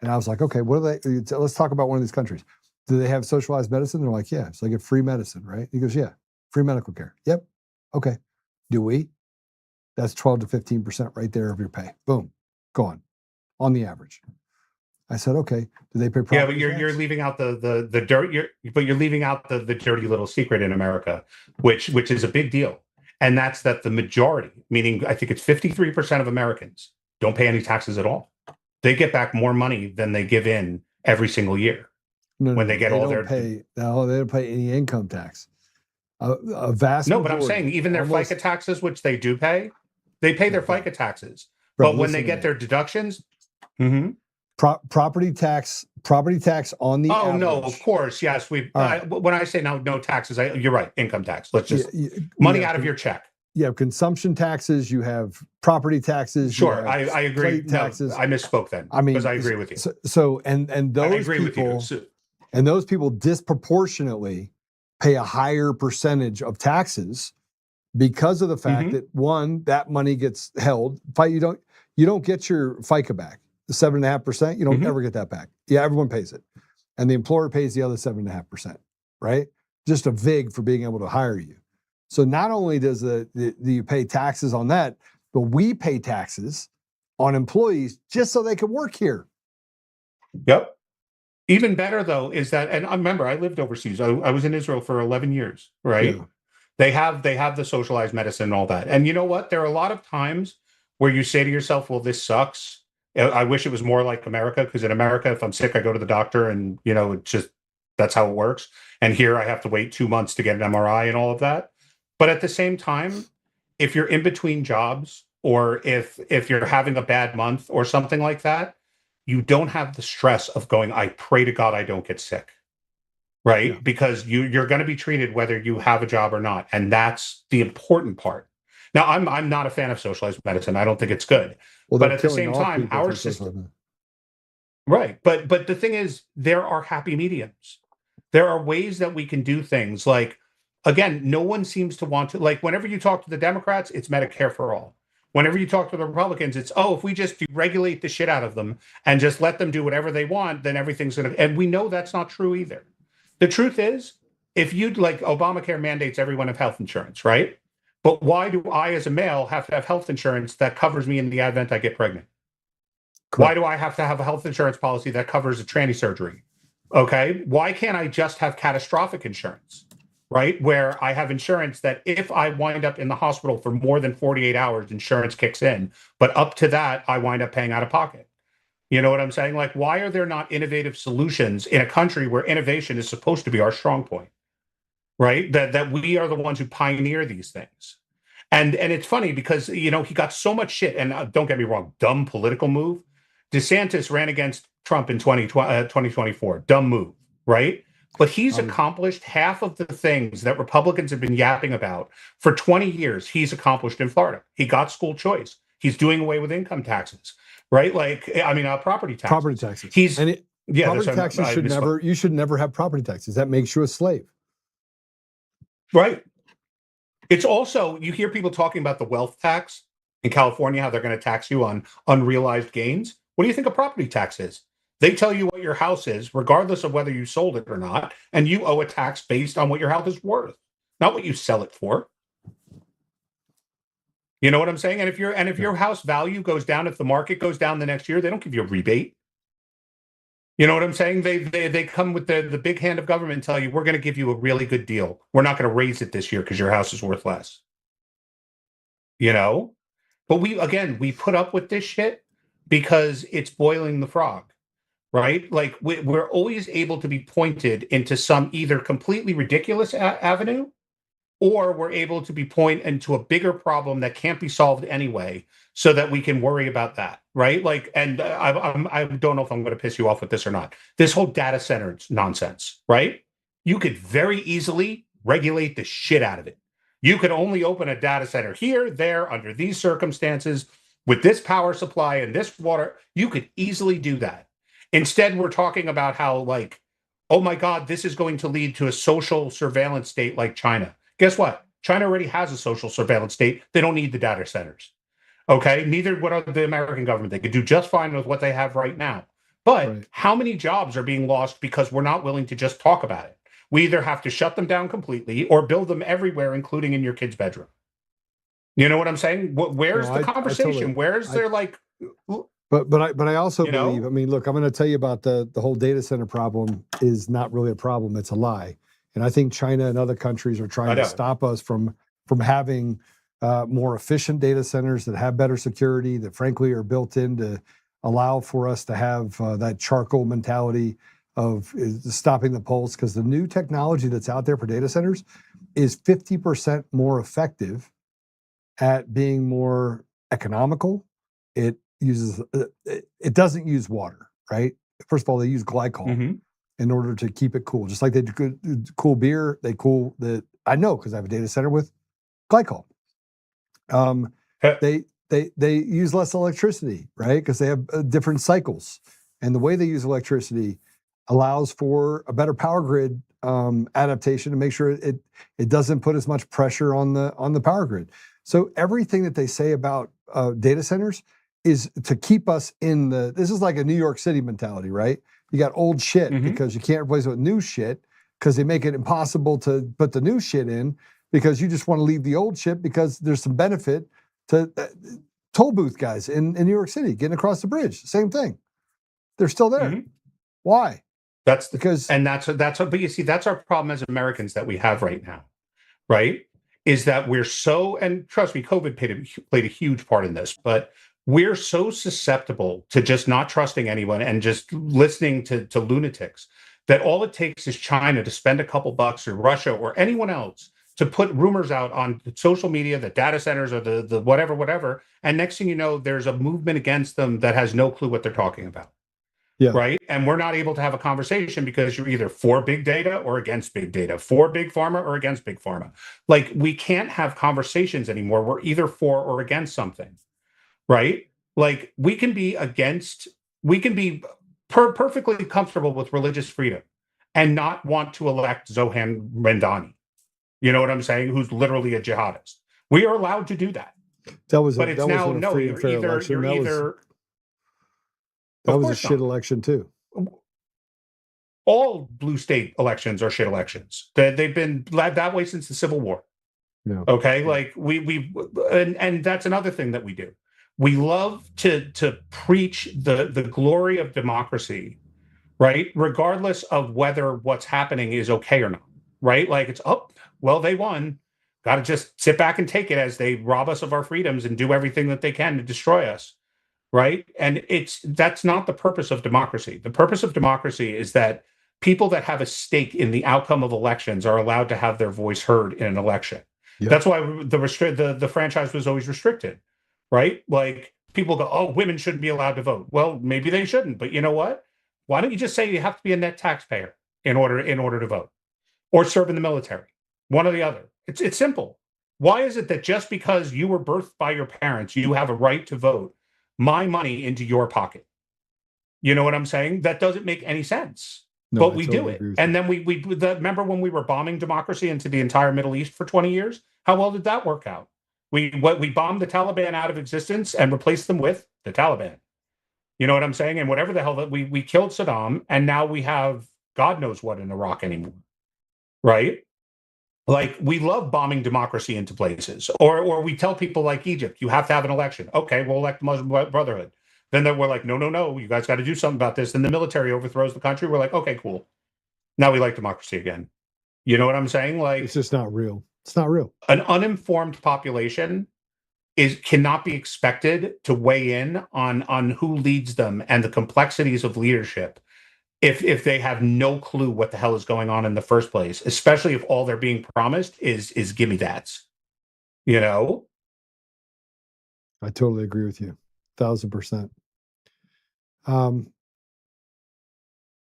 And I was like, okay, what are they? Let's talk about one of these countries. Do they have socialized medicine? They're like, yeah. It's like a free medicine, right? He goes, yeah, free medical care. Yep. Okay. Do we? That's 12 to 15% right there of your pay. Boom. Gone. On the average. I said, okay. Do they pay property tax? Yeah, but you're leaving out the dirt. You're leaving out the dirty little secret in America, which is a big deal. And that's that the majority, meaning I think it's 53% of Americans, don't pay any taxes at all. They get back more money than they give in every single year when they get all their. No, they don't pay any income tax. A vast. No, but I'm saying even their FICA taxes, which they do pay, they pay their FICA taxes. But when they get their deductions, property tax on the. Oh average. No, of course, yes. When I say no taxes, you're right. Income tax. Let's just money out of your check. You have consumption taxes. You have property taxes. Sure, I agree. Taxes. No, I misspoke then. I mean, because I agree with you. So and those people and those people disproportionately pay a higher percentage of taxes because of the fact that one, that money gets held. You don't get your FICA back. The 7.5%, you don't ever get that back. Yeah, everyone pays it. And the employer pays the other 7.5%, right? Just a VIG for being able to hire you. So not only do you pay taxes on that, but we pay taxes on employees just so they can work here. Yep. Even better though is that, and I remember I lived overseas. I was in Israel for 11 years, right? Yeah. They have the socialized medicine and all that. And you know what? There are a lot of times where you say to yourself, well, this sucks. I wish it was more like America, because in America, if I'm sick, I go to the doctor and, it's just, that's how it works. And here I have to wait 2 months to get an MRI and all of that. But at the same time, if you're in between jobs or if you're having a bad month or something like that, you don't have the stress of going, I pray to God I don't get sick, right? Yeah. Because you're going to be treated whether you have a job or not. And that's the important part. Now, I'm not a fan of socialized medicine. I don't think it's good. Well, but at the same time, our system, right? But the thing is, there are happy mediums. There are ways that we can do things. Like, again, no one seems to want to. Like, whenever you talk to the Democrats, it's Medicare for all. Whenever you talk to the Republicans, it's if we just deregulate the shit out of them and just let them do whatever they want, then everything's gonna. And we know that's not true either. The truth is, if you'd like, Obamacare mandates everyone have health insurance, right? But why do I, as a male, have to have health insurance that covers me in the event I get pregnant? Correct. Why do I have to have a health insurance policy that covers a tranny surgery? Okay. Why can't I just have catastrophic insurance, right? Where I have insurance that if I wind up in the hospital for more than 48 hours, insurance kicks in. But up to that, I wind up paying out of pocket. You know what I'm saying? Like, why are there not innovative solutions in a country where innovation is supposed to be our strong point? Right? That we are the ones who pioneer these things. And it's funny because, he got so much shit. And don't get me wrong, dumb political move. DeSantis ran against Trump in 2024. Dumb move, right? But he's accomplished half of the things that Republicans have been yapping about for 20 years. He's accomplished in Florida. He got school choice. He's doing away with income taxes, right? Like, property taxes. Property taxes. Yeah, property taxes should never. You should never have property taxes. That makes you a slave. Right. It's also, you hear people talking about the wealth tax in California, how they're going to tax you on unrealized gains. What do you think a property tax is? They tell you what your house is, regardless of whether you sold it or not, and you owe a tax based on what your house is worth, not what you sell it for. You know what I'm saying? And if your house value goes down, if the market goes down the next year, they don't give you a rebate. You know what I'm saying? They come with the big hand of government and tell you, we're going to give you a really good deal. We're not going to raise it this year because your house is worth less. You know? But we put up with this shit because it's boiling the frog, right? Like we're always able to be pointed into some either completely ridiculous avenue, or we're able to be pointed into a bigger problem that can't be solved anyway, so that we can worry about that, right? Like, and I don't know if I'm going to piss you off with this or not. This whole data center nonsense, right? You could very easily regulate the shit out of it. You could only open a data center here, there, under these circumstances, with this power supply and this water. You could easily do that. Instead, we're talking about how, like, oh my God, this is going to lead to a social surveillance state like China. Guess what? China already has a social surveillance state. They don't need the data centers. Okay? Neither would the American government. They could do just fine with what they have right now. But how many jobs are being lost because we're not willing to just talk about it? We either have to shut them down completely or build them everywhere, including in your kid's bedroom. You know what I'm saying? Where's the conversation? Where's there like... But I also believe, I mean, look, I'm going to tell you about the whole data center problem is not really a problem. It's a lie. And I think China and other countries are trying to stop us from having more efficient data centers that have better security, that frankly are built in to allow for us to have that charcoal mentality of stopping the pulse. Because the new technology that's out there for data centers is 50% more effective at being more economical. It it doesn't use water, right? First of all, they use glycol in order to keep it cool. Just like they cool beer, they cool the. I know because I have a data center with glycol. They use less electricity, right? Because they have different cycles, and the way they use electricity allows for a better power grid adaptation to make sure it doesn't put as much pressure on the power grid. So everything that they say about data centers is to keep us in this is like a New York City mentality, right? You got old shit because you can't replace it with new shit because they make it impossible to put the new shit in because you just want to leave the old shit because there's some benefit to toll booth guys in New York City getting across the bridge. Same thing. They're still there. Why? But you see, that's our problem as Americans that we have right now, right? Is that we're so, and trust me, COVID played a huge part in this, but we're so susceptible to just not trusting anyone and just listening to lunatics that all it takes is China to spend a couple bucks or Russia or anyone else to put rumors out on social media, the data centers or the whatever. And next thing you know, there's a movement against them that has no clue what they're talking about. Yeah. Right. And we're not able to have a conversation because you're either for big data or against big data, for big pharma or against big pharma. Like we can't have conversations anymore. We're either for or against something. Right? Like we can be perfectly comfortable with religious freedom and not want to elect Zohan Rendani. You know what I'm saying? Who's literally a jihadist. We are allowed to do that. That was a shit election too. All blue state elections are shit elections. They've been led that way since the Civil War. Yeah. Okay, like and that's another thing that we do. We love to preach the glory of democracy, right? Regardless of whether what's happening is okay or not, right? Like it's they won. Got to just sit back and take it as they rob us of our freedoms and do everything that they can to destroy us, right? And that's not the purpose of democracy. The purpose of democracy is that people that have a stake in the outcome of elections are allowed to have their voice heard in an election. Yep. That's why the franchise was always restricted. Right? Like people go, oh, women shouldn't be allowed to vote. Well, maybe they shouldn't, but you know what? Why don't you just say you have to be a net taxpayer in order to vote or serve in the military? One or the other. It's simple. Why is it that just because you were birthed by your parents, you have a right to vote my money into your pocket? You know what I'm saying? That doesn't make any sense. No, But I we totally do it. agree with And you. then remember when we were bombing democracy into the entire Middle East for 20 years? How well did that work out? We bombed the Taliban out of existence and replaced them with the Taliban. You know what I'm saying? And whatever the hell that we killed Saddam, and now we have God knows what in Iraq anymore. Right? Like, we love bombing democracy into places. Or we tell people like Egypt, you have to have an election. Okay, we'll elect the Muslim Brotherhood. Then we're like, no, you guys got to do something about this. Then the military overthrows the country. We're like, okay, cool. Now we like democracy again. You know what I'm saying? Like, It's just not real. It's not real. an uninformed population cannot be expected to weigh in on who leads them and the complexities of leadership if they have no clue what the hell is going on in the first place, especially if all they're being promised is gimme that's. You know? I totally agree with you. 1,000%.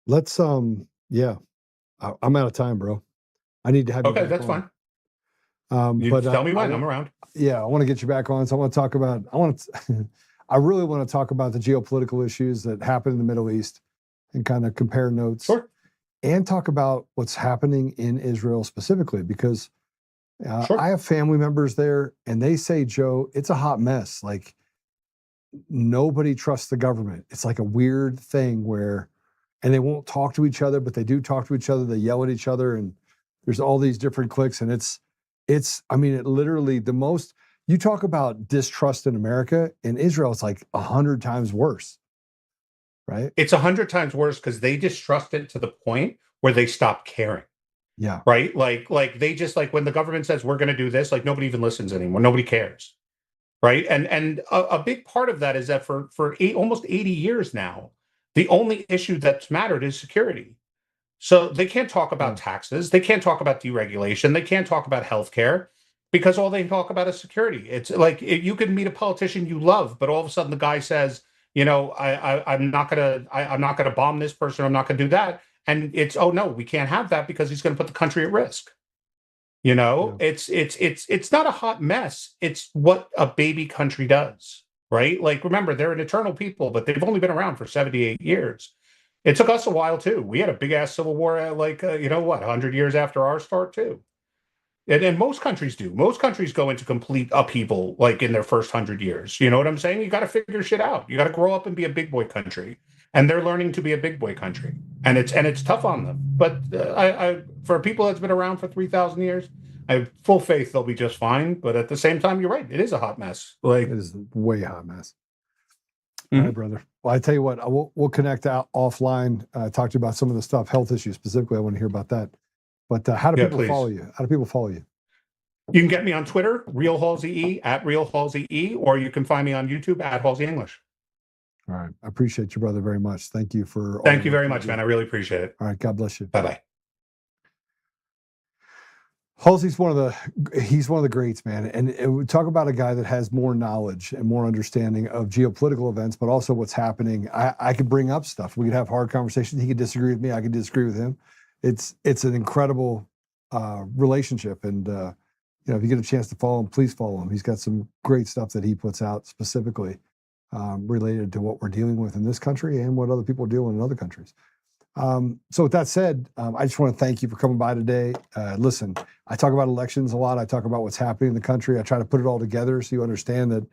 Let's yeah. I'm out of time, bro. I need to have you Okay, back that's on. fine. You But tell me when, I'm around. Yeah, I want to get you back on. So I want to talk about I really want to talk about the geopolitical issues that happen in the Middle East and kind of compare notes. Sure. And talk about what's happening in Israel specifically, because Sure. I have family members there and they say, Joe, it's a hot mess. Like, nobody trusts the government. It's like a weird thing where, and they won't talk to each other, but they do talk to each other. They yell at each other, and there's all these different cliques. And I mean, it literally, the most, you talk about distrust in America, in Israel, it's like 100 times worse, right? It's 100 times worse because they distrust it to the point where they stop caring. Yeah. Right? Like they just, like, when the government says we're going to do this, like, nobody even listens anymore. Nobody cares. Right? And a big part of that is that for almost 80 years now, the only issue that's mattered is security. So they can't talk about taxes. They can't talk about deregulation. They can't talk about healthcare because all they talk about is security. It's like, you can meet a politician you love, but all of a sudden the guy says, you know, I'm not gonna bomb this person. I'm not gonna do that. And it's, oh no, we can't have that because he's going to put the country at risk. You know, it's not a hot mess. It's what a baby country does, right? Like, remember, they're an eternal people, but they've only been around for 78 years. It took us a while too. We had a big ass civil war, 100 years after our start too. And most countries do. Most countries go into complete upheaval, like, in their first 100 years. You know what I'm saying? You got to figure shit out. You got to grow up and be a big boy country. And they're learning to be a big boy country, and it's tough on them. But for people that's been around for 3,000 years, I have full faith they'll be just fine. But at the same time, you're right; it is a hot mess. Like, it is way hot mess. All right, brother. Well, I tell you what, we'll connect out offline. Talk to you about some of the stuff, health issues specifically. I want to hear about that. But how do people follow you? How do people follow you? You can get me on Twitter, Real Halsey E, at Real Halsey E, or you can find me on YouTube at Halsey English. All right. I appreciate you, brother, very much. Thank you for. Thank you very much, man. I really appreciate it. All right. God bless you. Bye-bye. Halsey's one of the greats, man. And we talk about a guy that has more knowledge and more understanding of geopolitical events, but also what's happening. I could bring up stuff. We could have hard conversations. He could disagree with me. I could disagree with him. It's an incredible relationship. And, if you get a chance to follow him, please follow him. He's got some great stuff that he puts out specifically related to what we're dealing with in this country and what other people are dealing in other countries. So with that said, I just want to thank you for coming by today. Listen, I talk about elections a lot. I talk about what's happening in the country. I try to put it all together so you understand that,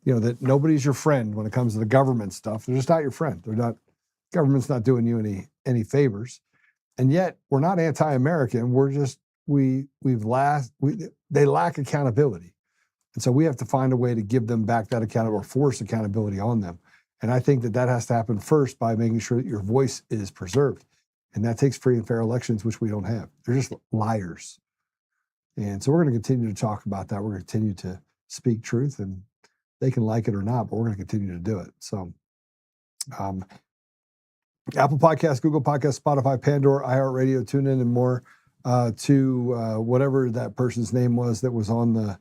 that nobody's your friend when it comes to the government stuff. They're just not your friend. Government's not doing you any favors. And yet we're not anti-American. We're just, they lack accountability. And so we have to find a way to give them back that accountability or force accountability on them. And I think that has to happen first by making sure that your voice is preserved. And that takes free and fair elections, which we don't have. They're just liars. And so we're going to continue to talk about that. We're going to continue to speak truth, and they can like it or not, but we're going to continue to do it. So Apple Podcasts, Google Podcasts, Spotify, Pandora, iHeartRadio, TuneIn, and more, to whatever that person's name was that was on the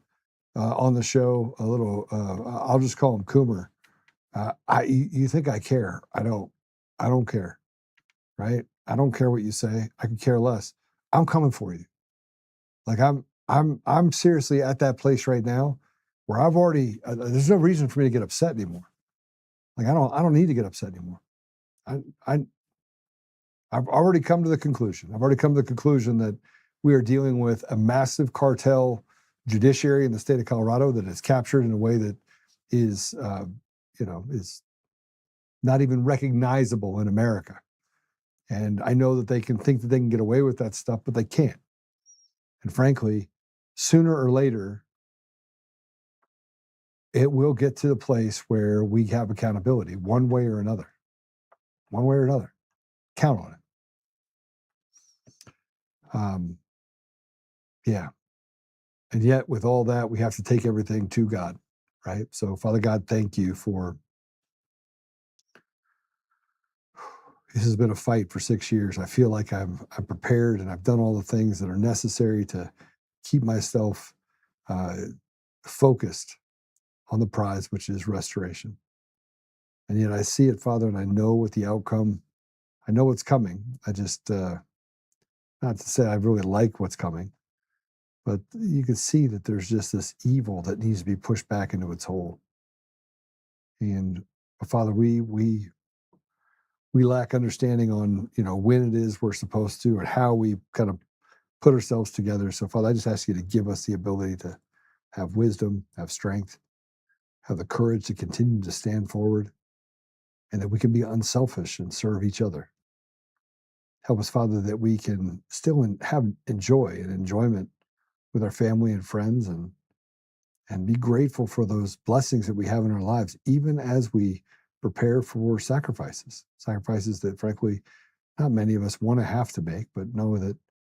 show. I'll just call him Coomer. You think I care? I don't care, right? I don't care what you say. I could care less. I'm coming for you. Like I'm seriously at that place right now where I've already. There's no reason for me to get upset anymore. Like I don't need to get upset anymore. I've already come to the conclusion. I've already come to the conclusion that we are dealing with a massive cartel judiciary in the state of Colorado that is captured in a way that is, is not even recognizable in America. And I know that they can think that they can get away with that stuff, but they can't. And frankly, sooner or later, it will get to the place where we have accountability one way or another. One way or another. Count on it. Yeah. And yet, with all that, we have to take everything to God, right? So, Father God, thank you for this has been a fight for 6 years. I feel like I'm prepared and I've done all the things that are necessary to keep myself focused on the prize, which is restoration. And yet I see it, Father, and I know what the outcome, I know what's coming. I just, not to say I really like what's coming, but you can see that there's just this evil that needs to be pushed back into its hole. And Father, we lack understanding on, when it is we're supposed to and how we kind of put ourselves together. So Father, I just ask you to give us the ability to have wisdom, have strength, have the courage to continue to stand forward, and that we can be unselfish and serve each other. Help us, Father, that we can still have enjoy and enjoyment with our family and friends and be grateful for those blessings that we have in our lives, even as we prepare for sacrifices that, frankly, not many of us want to have to make, but know that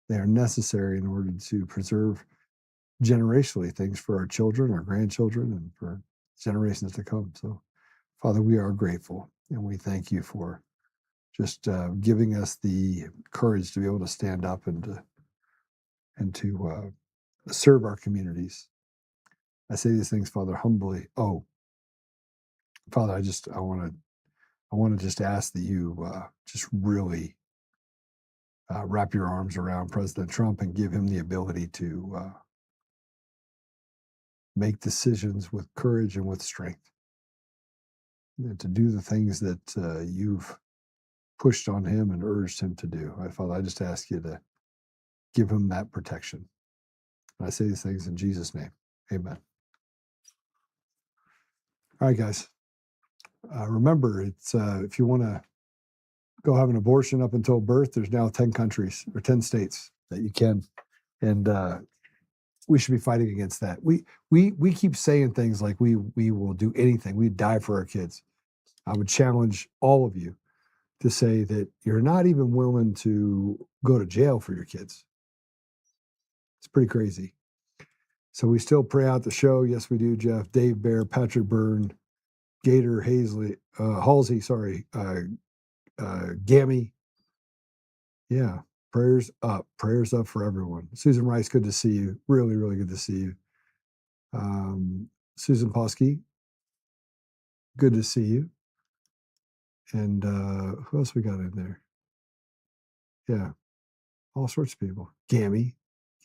they are necessary in order to preserve generationally things for our children, our grandchildren, and for generations to come. So, Father, we are grateful, and we thank you for just giving us the courage to be able to stand up and to serve our communities. I say these things, Father, humbly. Oh, Father, I want to just ask that you just really wrap your arms around President Trump and give him the ability to make decisions with courage and with strength, and to do the things that you've pushed on him and urged him to do. Father, I just ask you to give him that protection. And I say these things in Jesus' name. Amen. All right, guys. Remember, it's if you want to go have an abortion up until birth, there's now 10 countries or 10 states that you can. And we should be fighting against that. We keep saying things like we will do anything. We'd die for our kids. I would challenge all of you to say that you're not even willing to go to jail for your kids. It's pretty crazy. So we still pray out the show. Yes, we do, Jeff, Dave Bear, Patrick Byrne, Gator, Halsey, Gammy. Yeah, prayers up for everyone. Susan Rice, good to see you. Really, really good to see you. Susan Posky, good to see you. And who else we got in there? Yeah, all sorts of people. Gammy,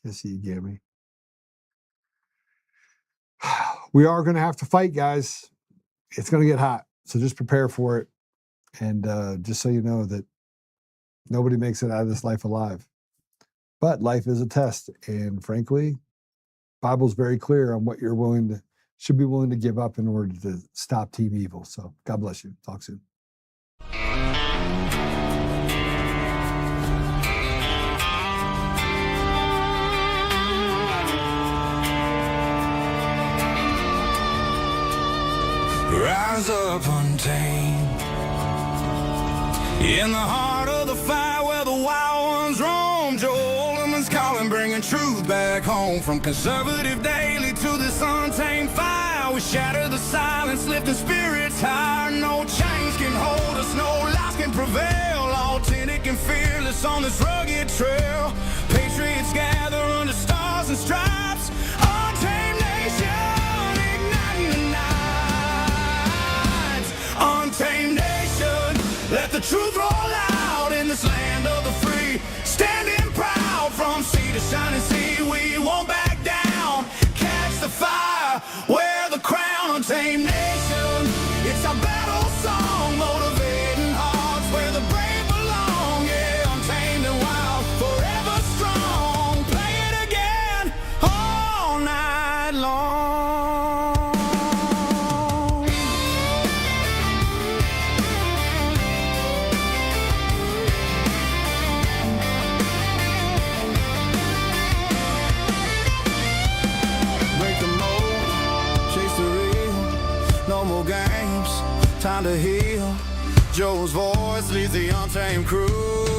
I see you, Gammy. We are going to have to fight, guys. It's going to get hot, so just prepare for it. And just so you know that nobody makes it out of this life alive. But life is a test, and frankly, Bible's very clear on what you're should be willing to give up in order to stop team evil. So God bless you. Talk soon. Rise up untamed in the heart of the fire where the wild ones roam. Oltmann's calling, bringing truth back home. From conservative daily to this untamed fire, we shatter the silence, lifting spirits higher. No chains can hold us, no lies can prevail. Authentic and fearless on this rugged trail. Patriots gather under stars and stripes. Untamed nation, igniting the night. Untamed nation, let the truth roll out in this land of the free. Standing proud from sea to shining sea, we won't back down. Catch the fire, wear the crown. Untamed nation, it's our battle song, motivating hearts. trying to heal. Joe's voice leads the untamed crew.